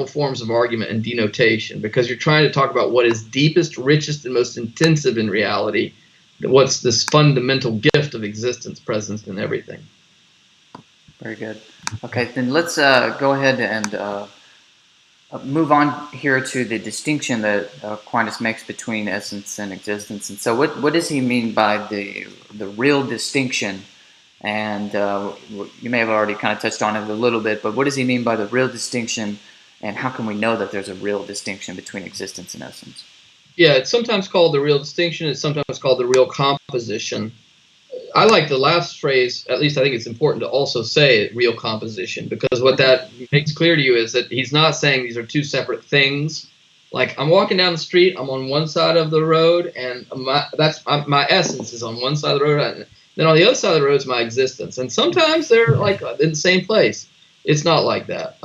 forms of argument and denotation, because you're trying to talk about what is deepest, richest, and most intensive in reality. What's this fundamental gift of existence present in everything? Very good. Okay, then let's go ahead and move on here to the distinction that Aquinas makes between essence and existence. And so what does he mean by the real distinction? And you may have already kind of touched on it a little bit, but what does he mean by the real distinction, and how can we know that there's a real distinction between existence and essence? Yeah, it's sometimes called the real distinction. It's sometimes called the real composition. I like the last phrase. At least I think it's important to also say real composition, because what that makes clear to you is that he's not saying these are two separate things. Like, I'm walking down the street, I'm on one side of the road, and my essence is on one side of the road, and then on the other side of the road is my existence. And sometimes they're like in the same place. It's not like that.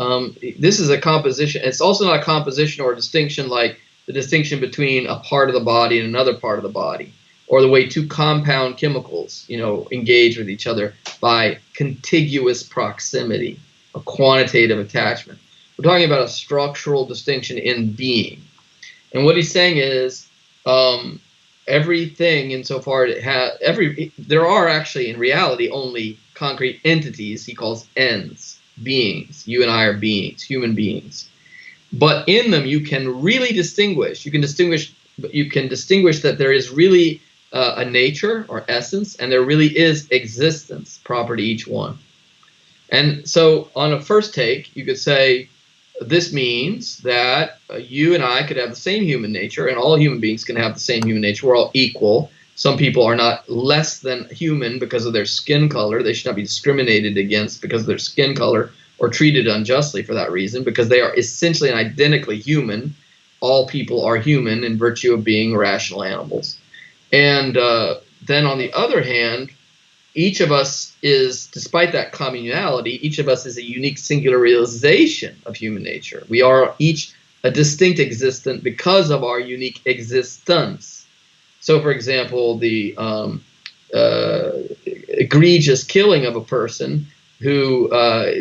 This is a composition. It's also not a composition or a distinction like the distinction between a part of the body and another part of the body, or the way two compound chemicals, engage with each other by contiguous proximity, a quantitative attachment. We're talking about a structural distinction in being. And what he's saying is, everything insofar it has there are actually in reality only concrete entities he calls ends, beings. You and I are beings, human beings. But in them you can really distinguish. You can distinguish that there is really a nature or essence, and there really is existence proper to each one. And so on a first take, you could say, this means that you and I could have the same human nature, and all human beings can have the same human nature. We're all equal. Some people are not less than human because of their skin color. They should not be discriminated against because of their skin color or treated unjustly for that reason, because they are essentially and identically human. All people are human in virtue of being rational animals. And then on the other hand, each of us is, despite that communality, each of us is a unique singular realization of human nature. We are each a distinct existent because of our unique existence. So, for example, the egregious killing of a person who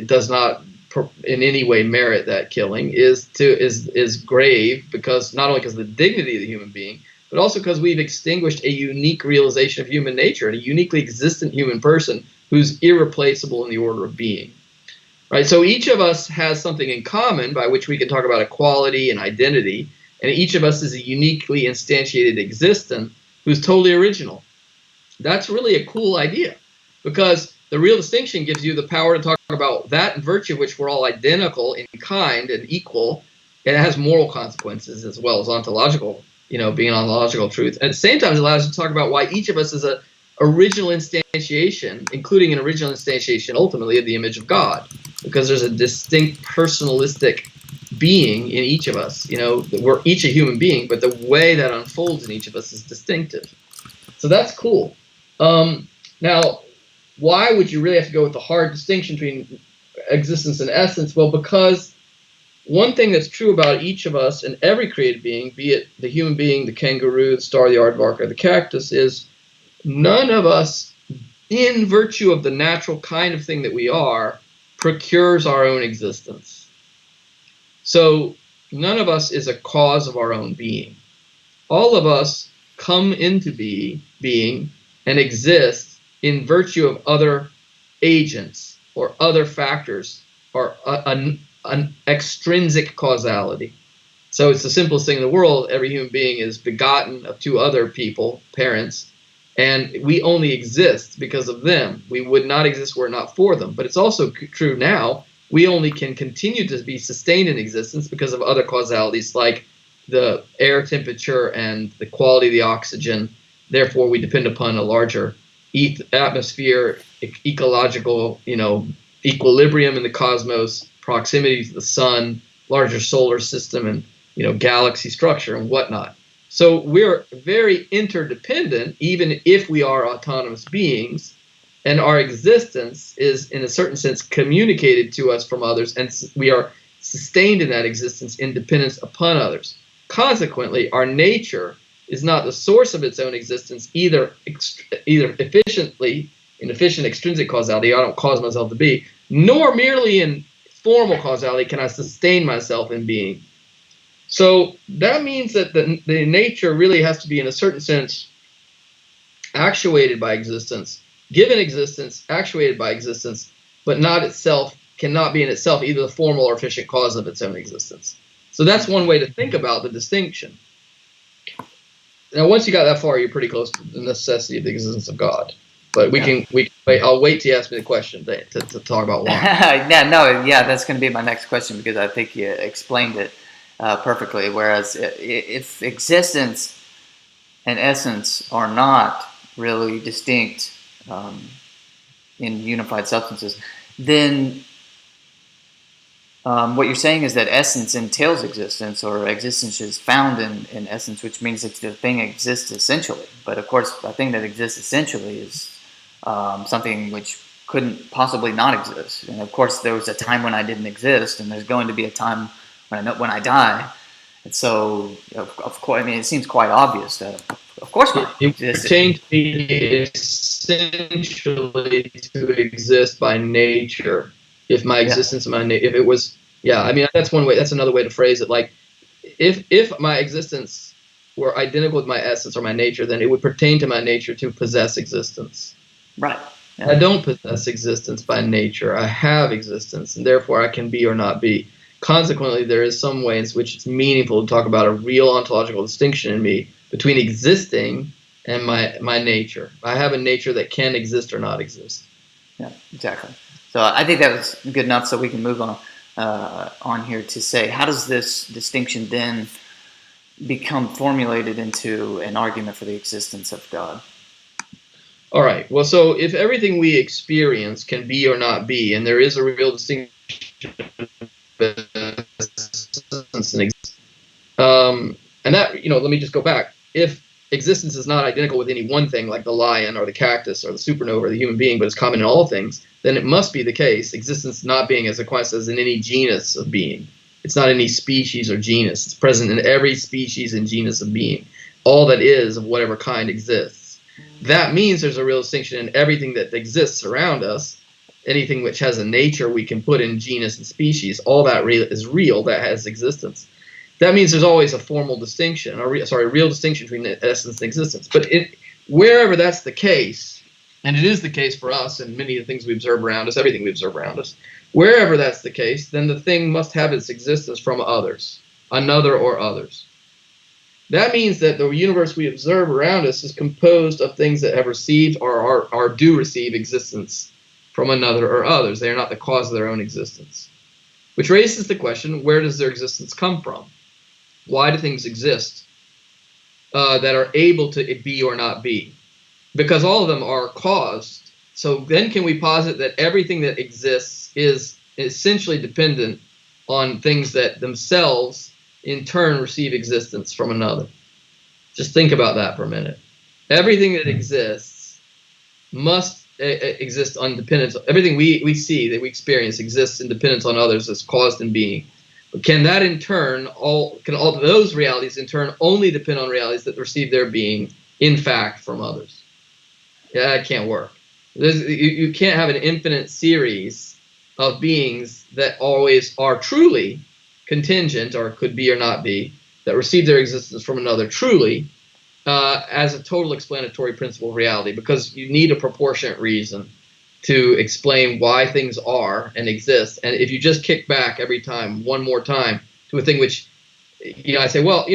does not in any way merit that killing is grave, because not only because of the dignity of the human being, but also because we've extinguished a unique realization of human nature and a uniquely existent human person who's irreplaceable in the order of being. Right? So each of us has something in common by which we can talk about equality and identity, and each of us is a uniquely instantiated existent who's totally original. That's really a cool idea, because the real distinction gives you the power to talk about that in virtue of which we're all identical in kind and equal, and it has moral consequences as well as ontological being an ontological truth. At the same time, it allows you to talk about why each of us is a original instantiation, including an original instantiation ultimately of the image of God, because there's a distinct personalistic being in each of us. We're each a human being, but the way that unfolds in each of us is distinctive. So that's cool. Now, why would you really have to go with the hard distinction between existence and essence? Well, because one thing that's true about each of us and every created being, be it the human being, the kangaroo, the star, the aardvark, or the cactus, is none of us, in virtue of the natural kind of thing that we are, procures our own existence. So none of us is a cause of our own being. All of us come into being and exist in virtue of other agents or other factors or an extrinsic causality. So it's the simplest thing in the world. Every human being is begotten of two other people, parents, and we only exist because of them. We would not exist were it not for them. But it's also true now. We only can continue to be sustained in existence because of other causalities like the air temperature and the quality of the oxygen. Therefore, we depend upon a larger atmosphere, ecological, equilibrium in the cosmos, proximity to the sun, larger solar system, and galaxy structure and whatnot. So we're very interdependent, even if we are autonomous beings, and our existence is, in a certain sense, communicated to us from others, and we are sustained in that existence in dependence upon others. Consequently, our nature is not the source of its own existence, either efficiently, in efficient extrinsic causality, I don't cause myself to be, nor merely in formal causality can I sustain myself in being. So that means that the nature really has to be, in a certain sense, actuated by existence, given existence, actuated by existence, but cannot be in itself either the formal or efficient cause of its own existence. So that's one way to think about the distinction. Now, once you got that far, you're pretty close to the necessity of the existence of God. But we can wait. I'll wait till you ask me the question to talk about why. That's going to be my next question, because I think you explained it perfectly. Whereas if existence and essence are not really distinct in unified substances, then what you're saying is that essence entails existence, or existence is found in essence, which means that the thing exists essentially. But of course, a thing that exists essentially is something which couldn't possibly not exist. And of course, there was a time when I didn't exist, and there's going to be a time when I die. And so, of course, it seems quite obvious that, of course, it pertains to be essentially to exist by nature. If my existence, if it was, that's one way. That's another way to phrase it. Like, if my existence were identical with my essence or my nature, then it would pertain to my nature to possess existence. Right. Yeah. I don't possess existence by nature. I have existence, and therefore I can be or not be. Consequently, there is some way in which it's meaningful to talk about a real ontological distinction in me between existing and my nature. I have a nature that can exist or not exist. Yeah, exactly. So I think that was good enough, so we can move on here to say, how does this distinction then become formulated into an argument for the existence of God? All right. Well, so if everything we experience can be or not be, and there is a real distinction, and that, let me just go back. If existence is not identical with any one thing, like the lion or the cactus or the supernova or the human being, but it's common in all things, then it must be the case, existence not being, as Aquinas says, in any genus of being. It's not any species or genus. It's present in every species and genus of being. All that is of whatever kind exists. That means there's a real distinction in everything that exists around us. Anything which has a nature we can put in genus and species, all that is real, that has existence. That means there's always a formal distinction, a real distinction between essence and existence. But wherever that's the case, and it is the case for us and many of the things we observe around us, everything we observe around us, wherever that's the case, then the thing must have its existence from others, another or others. That means that the universe we observe around us is composed of things that have received or do receive existence from another or others. They are not the cause of their own existence. Which raises the question, where does their existence come from? Why do things exist? that are able to be or not be, because all of them are caused. So then can we posit that everything that exists is essentially dependent on things that themselves in turn receive existence from another? Just think about that for a minute. Everything that exists must exist on dependence. Everything we see, that we experience, exists in dependence on others as caused in being. But can that in turn, can all those realities in turn only depend on realities that receive their being, in fact, from others? Yeah, it can't work. You can't have an infinite series of beings that always are truly contingent, or could be or not be, that receive their existence from another truly, as a total explanatory principle of reality, because you need a proportionate reason to explain why things are and exist. And if you just kick back every time, one more time, to a thing which, I say, well,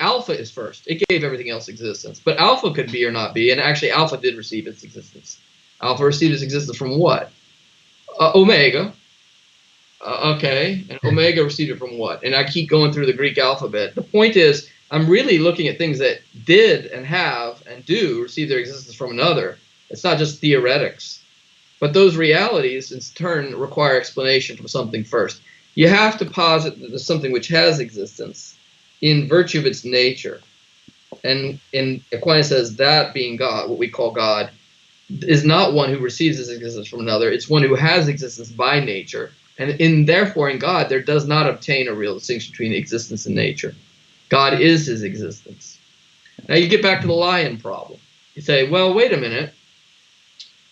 alpha is first. It gave everything else existence. But alpha could be or not be, and actually alpha did receive its existence. Alpha received its existence from what? Omega. Okay, and omega received it from what? And I keep going through the Greek alphabet. The point is, I'm really looking at things that did and have and do receive their existence from another. It's not just theoretics. But those realities, in turn, require explanation from something first. You have to posit that there's something which has existence in virtue of its nature. And Aquinas says that being God, what we call God, is not one who receives his existence from another. It's one who has existence by nature. And therefore, in God, there does not obtain a real distinction between existence and nature. God is his existence. Now you get back to the lion problem. You say, well, wait a minute.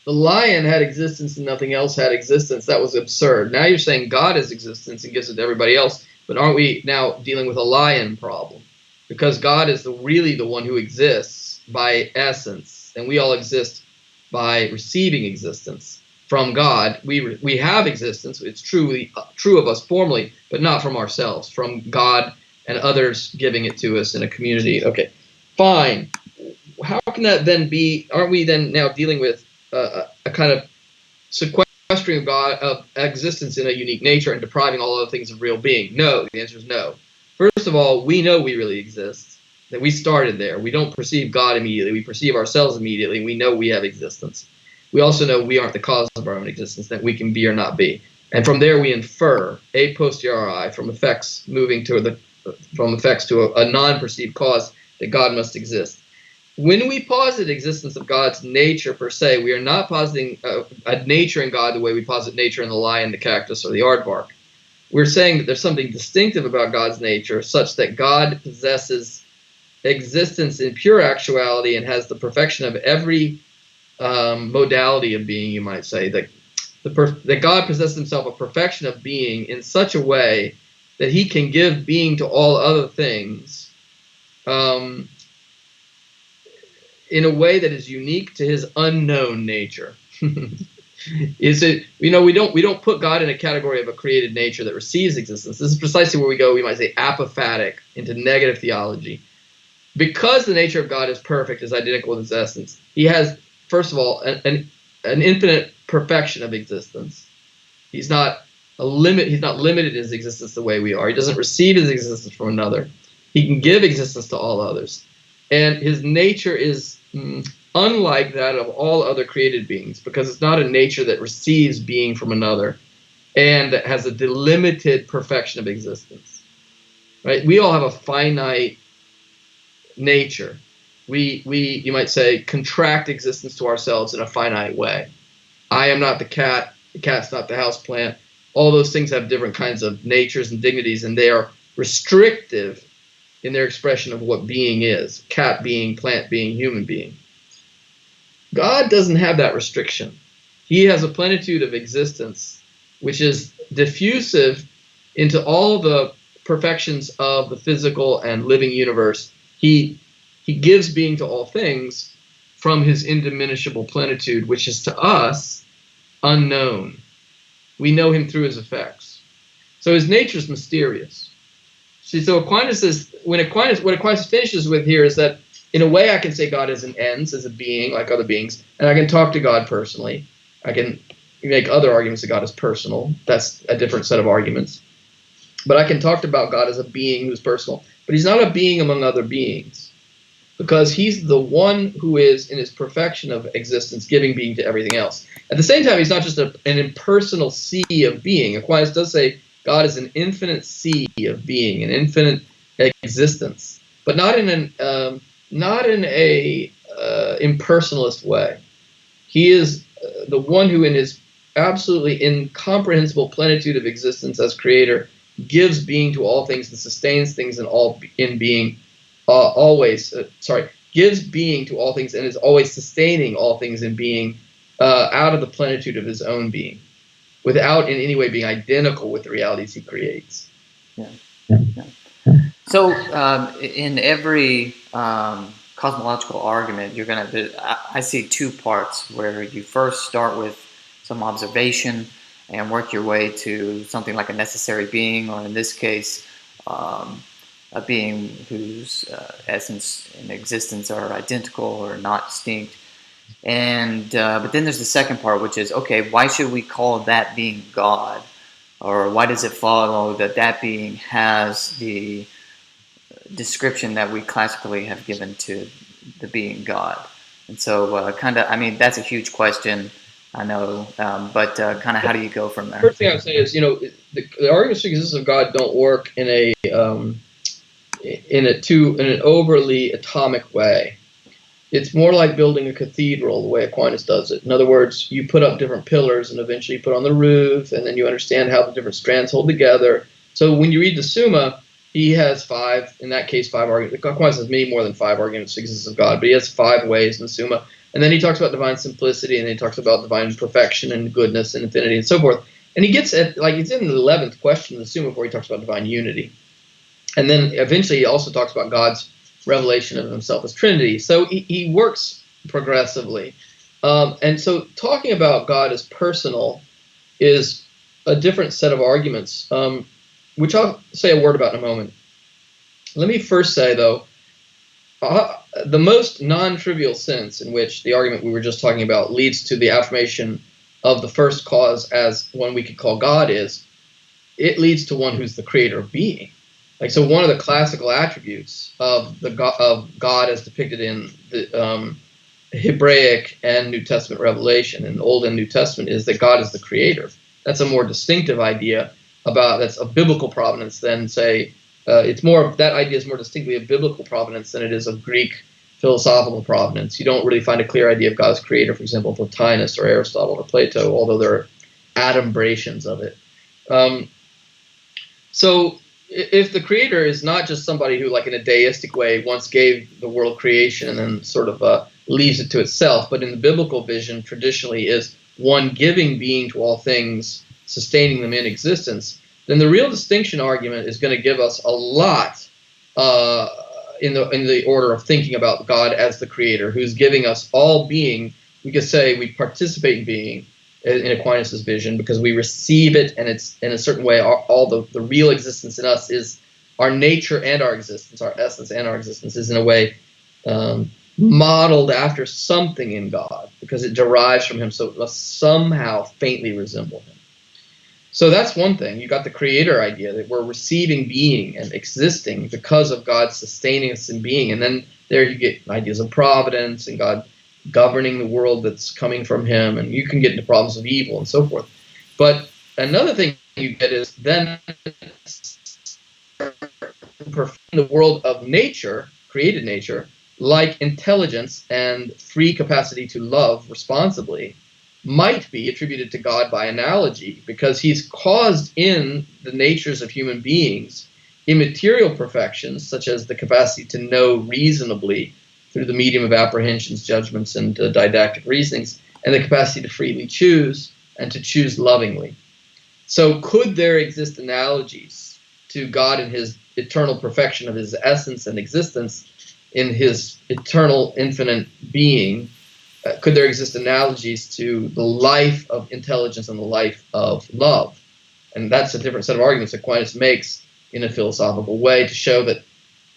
The lion had existence and nothing else had existence. That was absurd. Now you're saying God has existence and gives it to everybody else. But aren't we now dealing with a lion problem? Because God is really the one who exists by essence, and we all exist by receiving existence from God. We have existence. It's true of us formally, but not from ourselves, from God and others giving it to us in a community. Okay, fine. How can that then be? Aren't we then now dealing with a kind of sequestering of God, of existence in a unique nature, and depriving all other things of real being? No, the answer is no. First of all, we know we really exist, that we started there. We don't perceive God immediately. We perceive ourselves immediately, and we know we have existence. We also know we aren't the cause of our own existence, that we can be or not be. And from there we infer, a posteriori, from effects moving to a non-perceived cause, that God must exist. When we posit existence of God's nature per se, we are not positing a nature in God the way we posit nature in the lion, the cactus, or the aardvark. We're saying that there's something distinctive about God's nature, such that God possesses existence in pure actuality and has the perfection of every modality of being, you might say. That God possesses himself a perfection of being in such a way that he can give being to all other things, in a way that is unique to his unknown nature. We don't put God in a category of a created nature that receives existence. This is precisely where we go, we might say, apophatic, into negative theology. Because the nature of God is perfect, is identical with his essence, he has, first of all, an infinite perfection of existence. He's not limited in his existence the way we are. He doesn't receive his existence from another. He can give existence to all others. And his nature is unlike that of all other created beings, because it's not a nature that receives being from another and that has a delimited perfection of existence. Right? We all have a finite nature. We you might say, contract existence to ourselves in a finite way. I am not the cat's not the houseplant. All those things have different kinds of natures and dignities, and they are restrictive in their expression of what being is: cat being, plant being, human being. God doesn't have that restriction. He has a plenitude of existence which is diffusive into all the perfections of the physical and living universe. He gives being to all things from his indiminishable plenitude, which is to us unknown. We know him through his effects. So his nature is mysterious. See, so Aquinas says, what Aquinas finishes with here is that, in a way, I can say God is an ens, as a being like other beings, and I can talk to God personally. I can make other arguments that God is personal. That's a different set of arguments. But I can talk about God as a being who's personal. But he's not a being among other beings. because he's the one who is, in his perfection of existence, giving being to everything else. At the same time, he's not just an impersonal sea of being. Aquinas does say God is an infinite sea of being, an infinite existence, but not in a impersonalist way. He is the one who, in his absolutely incomprehensible plenitude of existence as creator, gives being to all things and sustains things in being, gives being to all things and is always sustaining all things in being out of the plenitude of his own being, without in any way being identical with the realities he creates. Yeah. So in every cosmological argument, I see two parts where you first start with some observation and work your way to something like a necessary being, or in this case, a being whose essence and existence are identical or not distinct. And but then there's the second part, which is, okay, why should we call that being God? Or why does it follow that that being has the description that we classically have given to the being God? And so that's a huge question, I know, but kind of how do you go from there? First thing I would say is, the arguments for the existence of God don't work in an overly atomic way. It's more like building a cathedral, the way Aquinas does it. In other words, you put up different pillars and eventually you put on the roof, and then you understand how the different strands hold together. So when you read the Summa, he has five arguments. Aquinas has many more than 5 arguments for the existence of God, but he has 5 ways in the Summa. And then he talks about divine simplicity, and then he talks about divine perfection and goodness and infinity and so forth. And he gets at, it's in the 11th question in the Summa before he talks about divine unity. And then eventually he also talks about God's revelation of himself as Trinity. So he works progressively. And so talking about God as personal is a different set of arguments, which I'll say a word about in a moment. Let me first say, though, the most non-trivial sense in which the argument we were just talking about leads to the affirmation of the first cause as one we could call God is, it leads to one who's the creator of being. So one of the classical attributes of God as depicted in the Hebraic and New Testament revelation, in Old and New Testament, is that God is the creator. That's a more distinctive idea that's a biblical provenance than, say, that idea is more distinctly of biblical provenance than it is of Greek philosophical provenance. You don't really find a clear idea of God as creator, for example, in Plotinus or Aristotle or Plato, although there are adumbrations of it. So if the creator is not just somebody who, like in a deistic way, once gave the world creation and then sort of leaves it to itself, but in the biblical vision traditionally is one giving being to all things, sustaining them in existence, then the real distinction argument is going to give us a lot in the order of thinking about God as the creator, who's giving us all being. We could say we participate in being in Aquinas' vision because we receive it, and it's in a certain way all the real existence in us is our nature and our existence, our essence and our existence is in a way modeled after something in God because it derives from him, so it must somehow faintly resemble him. So that's one thing. You got the creator idea that we're receiving being and existing because of God sustaining us in being, and then there you get ideas of providence and God governing the world that's coming from him, and you can get into problems of evil and so forth. But another thing you get is then the world of nature, created nature, like intelligence and free capacity to love responsibly, might be attributed to God by analogy, because he's caused in the natures of human beings immaterial perfections, such as the capacity to know reasonably through the medium of apprehensions, judgments, and didactic reasonings, and the capacity to freely choose and to choose lovingly. So could there exist analogies to God in his eternal perfection of his essence and existence, in his eternal infinite being? Could there exist analogies to the life of intelligence and the life of love? And that's a different set of arguments Aquinas makes in a philosophical way to show that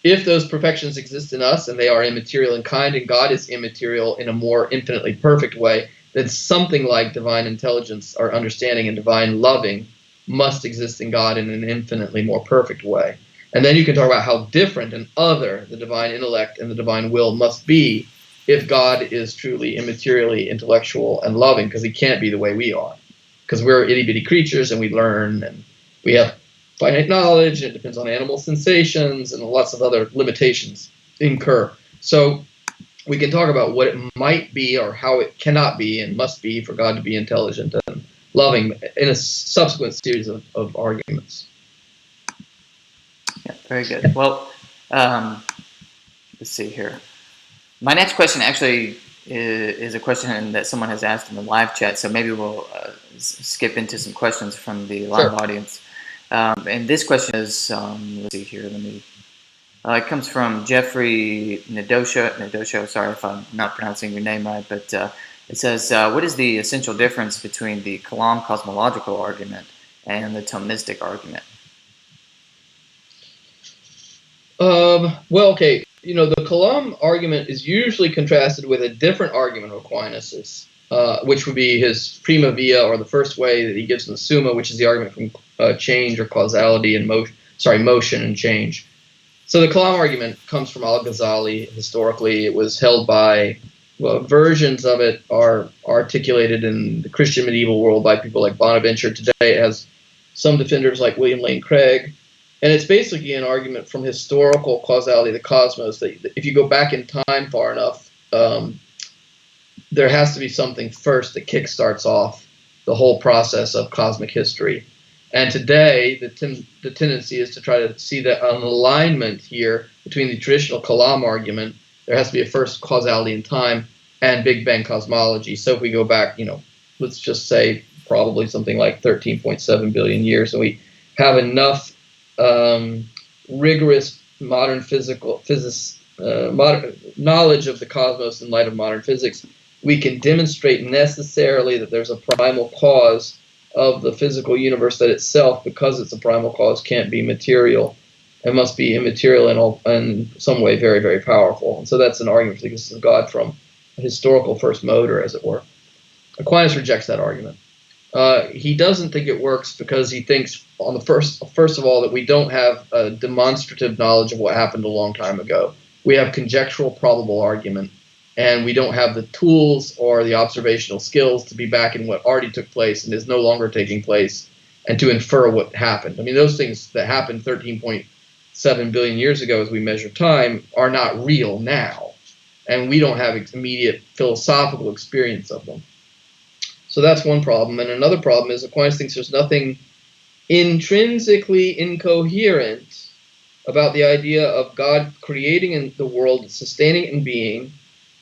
if those perfections exist in us and they are immaterial in kind, and God is immaterial in a more infinitely perfect way, then something like divine intelligence or understanding and divine loving must exist in God in an infinitely more perfect way. And then you can talk about how different and other the divine intellect and the divine will must be if God is truly immaterially intellectual and loving, because he can't be the way we are. Because we're itty-bitty creatures and we learn and we have finite knowledge, and it depends on animal sensations and lots of other limitations incur. So we can talk about what it might be or how it cannot be and must be for God to be intelligent and loving in a subsequent series of arguments. Yeah, very good. Well, let's see here. My next question actually is a question that someone has asked in the live chat, so maybe we'll skip into some questions from the live audience. And this question is, let's see here, it comes from Jeffrey Nedosho, sorry if I'm not pronouncing your name right, but it says, what is the essential difference between the Kalam cosmological argument and the Thomistic argument? Well, okay, the Kalam argument is usually contrasted with a different argument of Aquinas', which would be his prima via, or the first way that he gives in the Summa, which is the argument from change or causality and motion and change. So the Kalam argument comes from Al-Ghazali. Historically, it was held by, versions of it are articulated in the Christian medieval world by people like Bonaventure. Today it has some defenders like William Lane Craig. And it's basically an argument from historical causality of the cosmos that if you go back in time far enough, there has to be something first that kickstarts off the whole process of cosmic history. And today, the tendency is to try to see that an alignment here between the traditional Kalam argument, there has to be a first causality in time, and Big Bang cosmology. So if we go back, let's just say probably something like 13.7 billion years, and we have enough rigorous modern modern knowledge of the cosmos in light of modern physics, we can demonstrate necessarily that there's a primal cause of the physical universe that itself, because it's a primal cause, can't be material and must be immaterial in some way very, very powerful. And so that's an argument for the existence of God from a historical first motor, as it were. Aquinas rejects that argument. He doesn't think it works because he thinks, on the first of all, that we don't have a demonstrative knowledge of what happened a long time ago. We have conjectural probable argument, and we don't have the tools or the observational skills to be back in what already took place and is no longer taking place, and to infer what happened. I mean, those things that happened 13.7 billion years ago as we measure time are not real now, and we don't have immediate philosophical experience of them. So that's one problem. And another problem is Aquinas thinks there's nothing intrinsically incoherent about the idea of God creating the world, sustaining it in being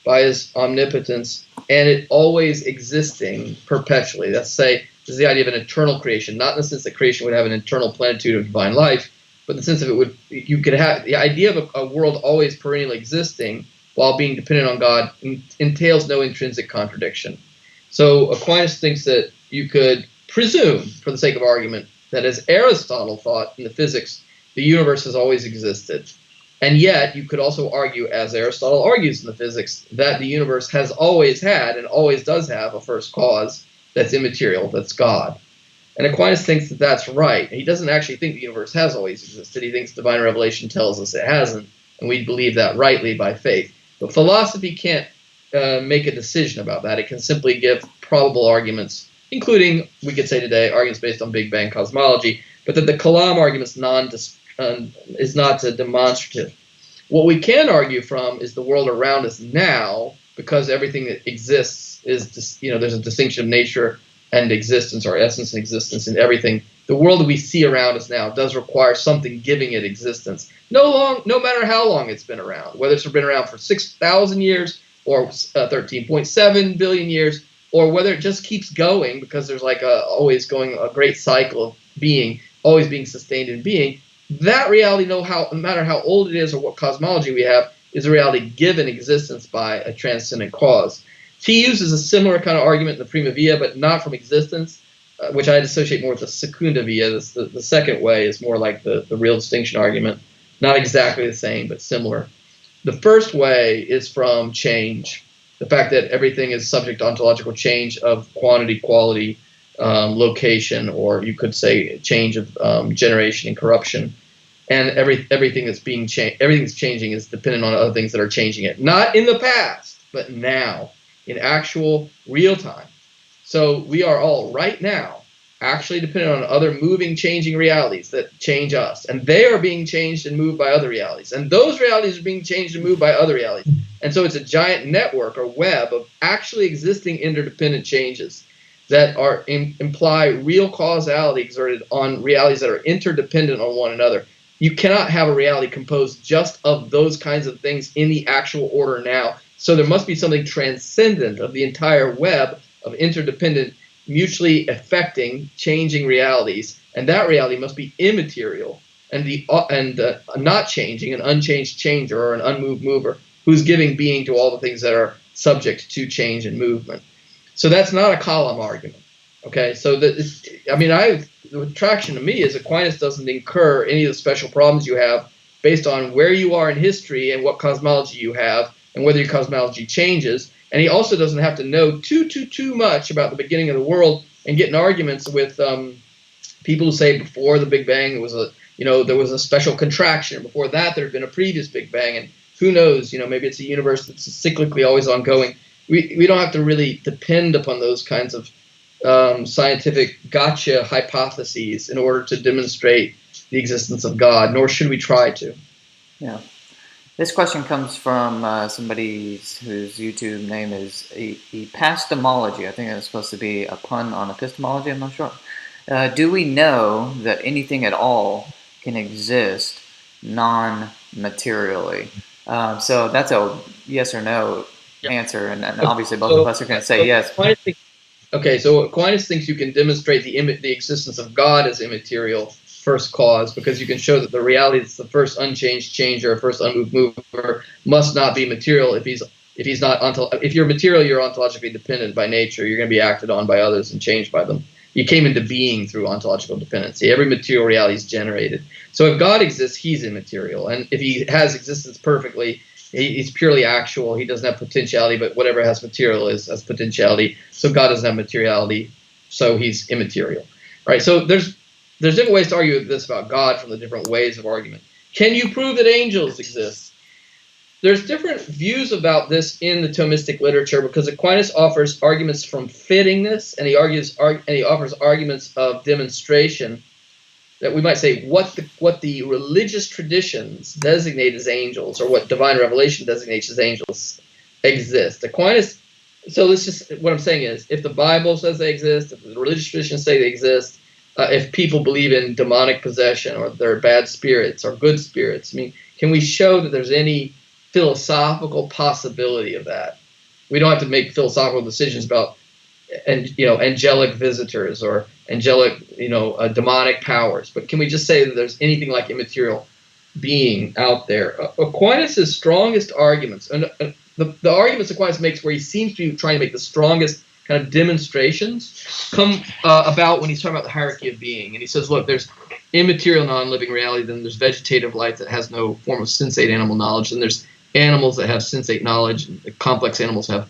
by his omnipotence, and it always existing perpetually. That's say, this is the idea of an eternal creation, not in the sense that creation would have an internal plenitude of divine life, but in the sense of you could have the idea of a world always perennially existing while being dependent on God entails no intrinsic contradiction. So Aquinas thinks that you could presume, for the sake of argument, that as Aristotle thought in the physics, the universe has always existed. And yet, you could also argue, as Aristotle argues in the physics, that the universe has always had and always does have a first cause that's immaterial, that's God. And Aquinas thinks that that's right. He doesn't actually think the universe has always existed. He thinks divine revelation tells us it hasn't, and we believe that rightly by faith. But philosophy can't make a decision about that. It can simply give probable arguments, including, we could say today, arguments based on Big Bang cosmology, but that the Kalam argument is not demonstrative. What we can argue from is the world around us now, because everything that exists is, there's a distinction of nature and existence, or essence and existence in everything. The world that we see around us now does require something giving it existence. No matter how long it's been around, whether it's been around for 6,000 years or 13.7 billion years, or whether it just keeps going because there's always going a great cycle of being, always being sustained in being. That reality, no matter how old it is or what cosmology we have, is a reality given existence by a transcendent cause. He uses a similar kind of argument in the Prima Via, but not from existence, which I'd associate more with the Secunda Via. The second way is more like the real distinction argument. Not exactly the same, but similar. The first way is from change, the fact that everything is subject to ontological change of quantity, quality, location, or you could say change of generation and corruption. and everything that's being changed, everything that's changing is dependent on other things that are changing it. Not in the past, but now, in actual real time. So we are all right now actually dependent on other moving, changing realities that change us. And they are being changed and moved by other realities. And those realities are being changed and moved by other realities. And so it's a giant network or web of actually existing interdependent changes that are imply real causality exerted on realities that are interdependent on one another. You cannot have a reality composed just of those kinds of things in the actual order now. So there must be something transcendent of the entire web of interdependent, mutually affecting, changing realities, and that reality must be immaterial and not changing, an unchanged changer or an unmoved mover who's giving being to all the things that are subject to change and movement. So that's not a column argument. Okay, so the attraction to me is Aquinas doesn't incur any of the special problems you have based on where you are in history and what cosmology you have and whether your cosmology changes. And he also doesn't have to know too much about the beginning of the world and get in arguments with people who say before the Big Bang there was a special contraction. Before that, there had been a previous Big Bang, and who knows? Maybe it's a universe that's cyclically always ongoing. We don't have to really depend upon those kinds of scientific gotcha hypotheses in order to demonstrate the existence of God, nor should we try to. Yeah. This question comes from somebody whose YouTube name is Epistemology. I think it's supposed to be a pun on epistemology, I'm not sure. Do we know that anything at all can exist non-materially? So that's a yes or no answer, and obviously both of us are going to say yes. So Aquinas thinks you can demonstrate the existence of God as immaterial first cause, because you can show that the reality that's the first unchanged changer, first unmoved mover, must not be material. If you're material, you're ontologically dependent by nature. You're going to be acted on by others and changed by them. You came into being through ontological dependency. Every material reality is generated. So if God exists, he's immaterial. And if he has existence perfectly, he's purely actual. He doesn't have potentiality, but whatever has material has potentiality. So God doesn't have materiality, so he's immaterial. Right? So there's different ways to argue this about God from the different ways of argument. Can you prove that angels exist? There's different views about this in the Thomistic literature, because Aquinas offers arguments from fittingness, and he offers arguments of demonstration that we might say what the religious traditions designate as angels, or what divine revelation designates as angels, exist. Aquinas. So what I'm saying is, if the Bible says they exist, if the religious traditions say they exist, if people believe in demonic possession, or they're bad spirits or good spirits, can we show that there's any philosophical possibility of that? We don't have to make philosophical decisions about angelic visitors or angelic demonic powers, but can we just say that there's anything like immaterial being out there? Aquinas' strongest arguments, and the arguments Aquinas makes where he seems to be trying to make the strongest kind of demonstrations, come about when he's talking about the hierarchy of being. And he says, look, there's immaterial non-living reality, then there's vegetative life that has no form of sensate animal knowledge, and there's animals that have sensate knowledge, and complex animals have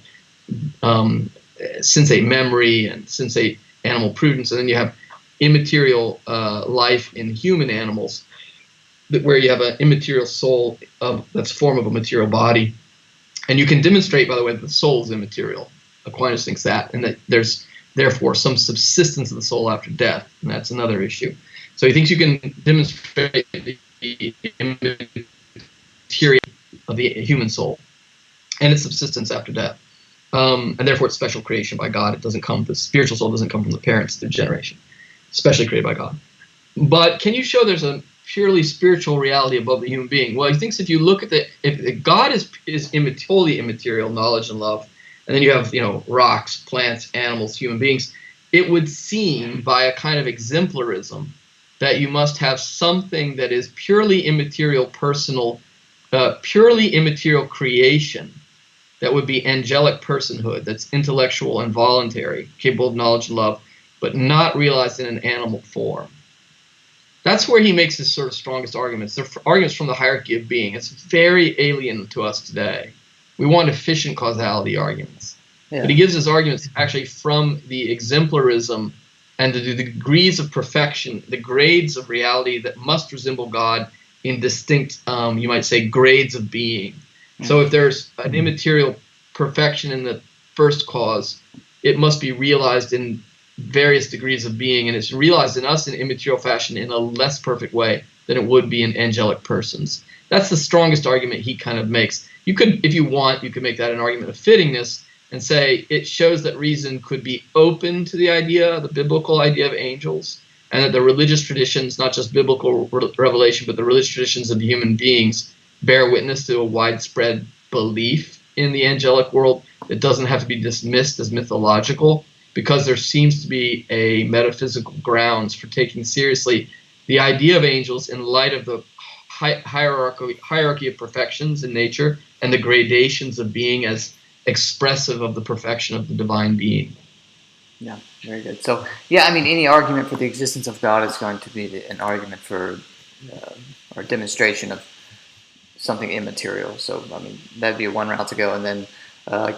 sensate memory and sensate animal prudence, and then you have immaterial life in human animals, where you have an immaterial soul that's a form of a material body. And you can demonstrate, by the way, that the soul is immaterial. Aquinas thinks that, and that there's therefore some subsistence of the soul after death, and that's another issue. So he thinks you can demonstrate the immaterial of the human soul and its subsistence after death, and therefore it's special creation by God. The spiritual soul doesn't come from the parents through generation, specially created by God. But can you show there's a purely spiritual reality above the human being? Well, he thinks if you look at if God is wholly immaterial, knowledge and love, and then you have rocks, plants, animals, human beings, it would seem by a kind of exemplarism that you must have something that is purely immaterial, personal, purely immaterial creation that would be angelic personhood, that's intellectual and voluntary, capable of knowledge and love, but not realized in an animal form. That's where he makes his sort of strongest arguments. They're arguments from the hierarchy of being. It's very alien to us today. We want efficient causality arguments. Yeah. But he gives his arguments actually from the exemplarism and the degrees of perfection, the grades of reality that must resemble God in distinct, you might say, grades of being. So if there's an immaterial perfection in the first cause, it must be realized in various degrees of being, and it's realized in us in immaterial fashion in a less perfect way than it would be in angelic persons. That's the strongest argument he kind of makes. You could, if you want, you could make that an argument of fittingness and say it shows that reason could be open to the idea, the biblical idea of angels, and that the religious traditions, not just biblical revelation, but the religious traditions of human beings, bear witness to a widespread belief in the angelic world that doesn't have to be dismissed as mythological, because there seems to be a metaphysical grounds for taking seriously the idea of angels in light of the hierarchy of perfections in nature and the gradations of being as expressive of the perfection of the divine being. Yeah, very good. So, yeah, I mean, any argument for the existence of God is going to be an argument for or demonstration of something immaterial. So, I mean, that'd be one route to go. And then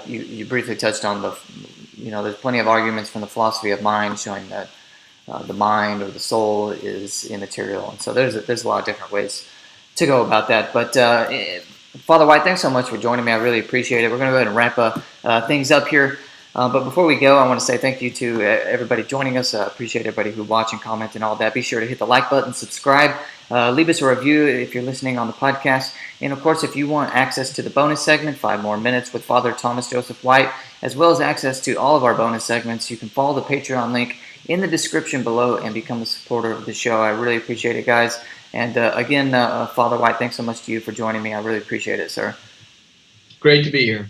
you briefly touched on there's plenty of arguments from the philosophy of mind showing that the mind or the soul is immaterial. And so there's a lot of different ways to go about that. But Father White, thanks so much for joining me. I really appreciate it. We're going to go ahead and wrap things up here. But before we go, I want to say thank you to everybody joining us. I appreciate everybody who watch and comment and all that. Be sure to hit the like button, subscribe, leave us a review if you're listening on the podcast. And of course, if you want access to the bonus segment, 5 more minutes with Father Thomas Joseph White, as well as access to all of our bonus segments, you can follow the Patreon link in the description below and become a supporter of the show. I really appreciate it, guys. And again, Father White, thanks so much to you for joining me. I really appreciate it, sir. Great to be here.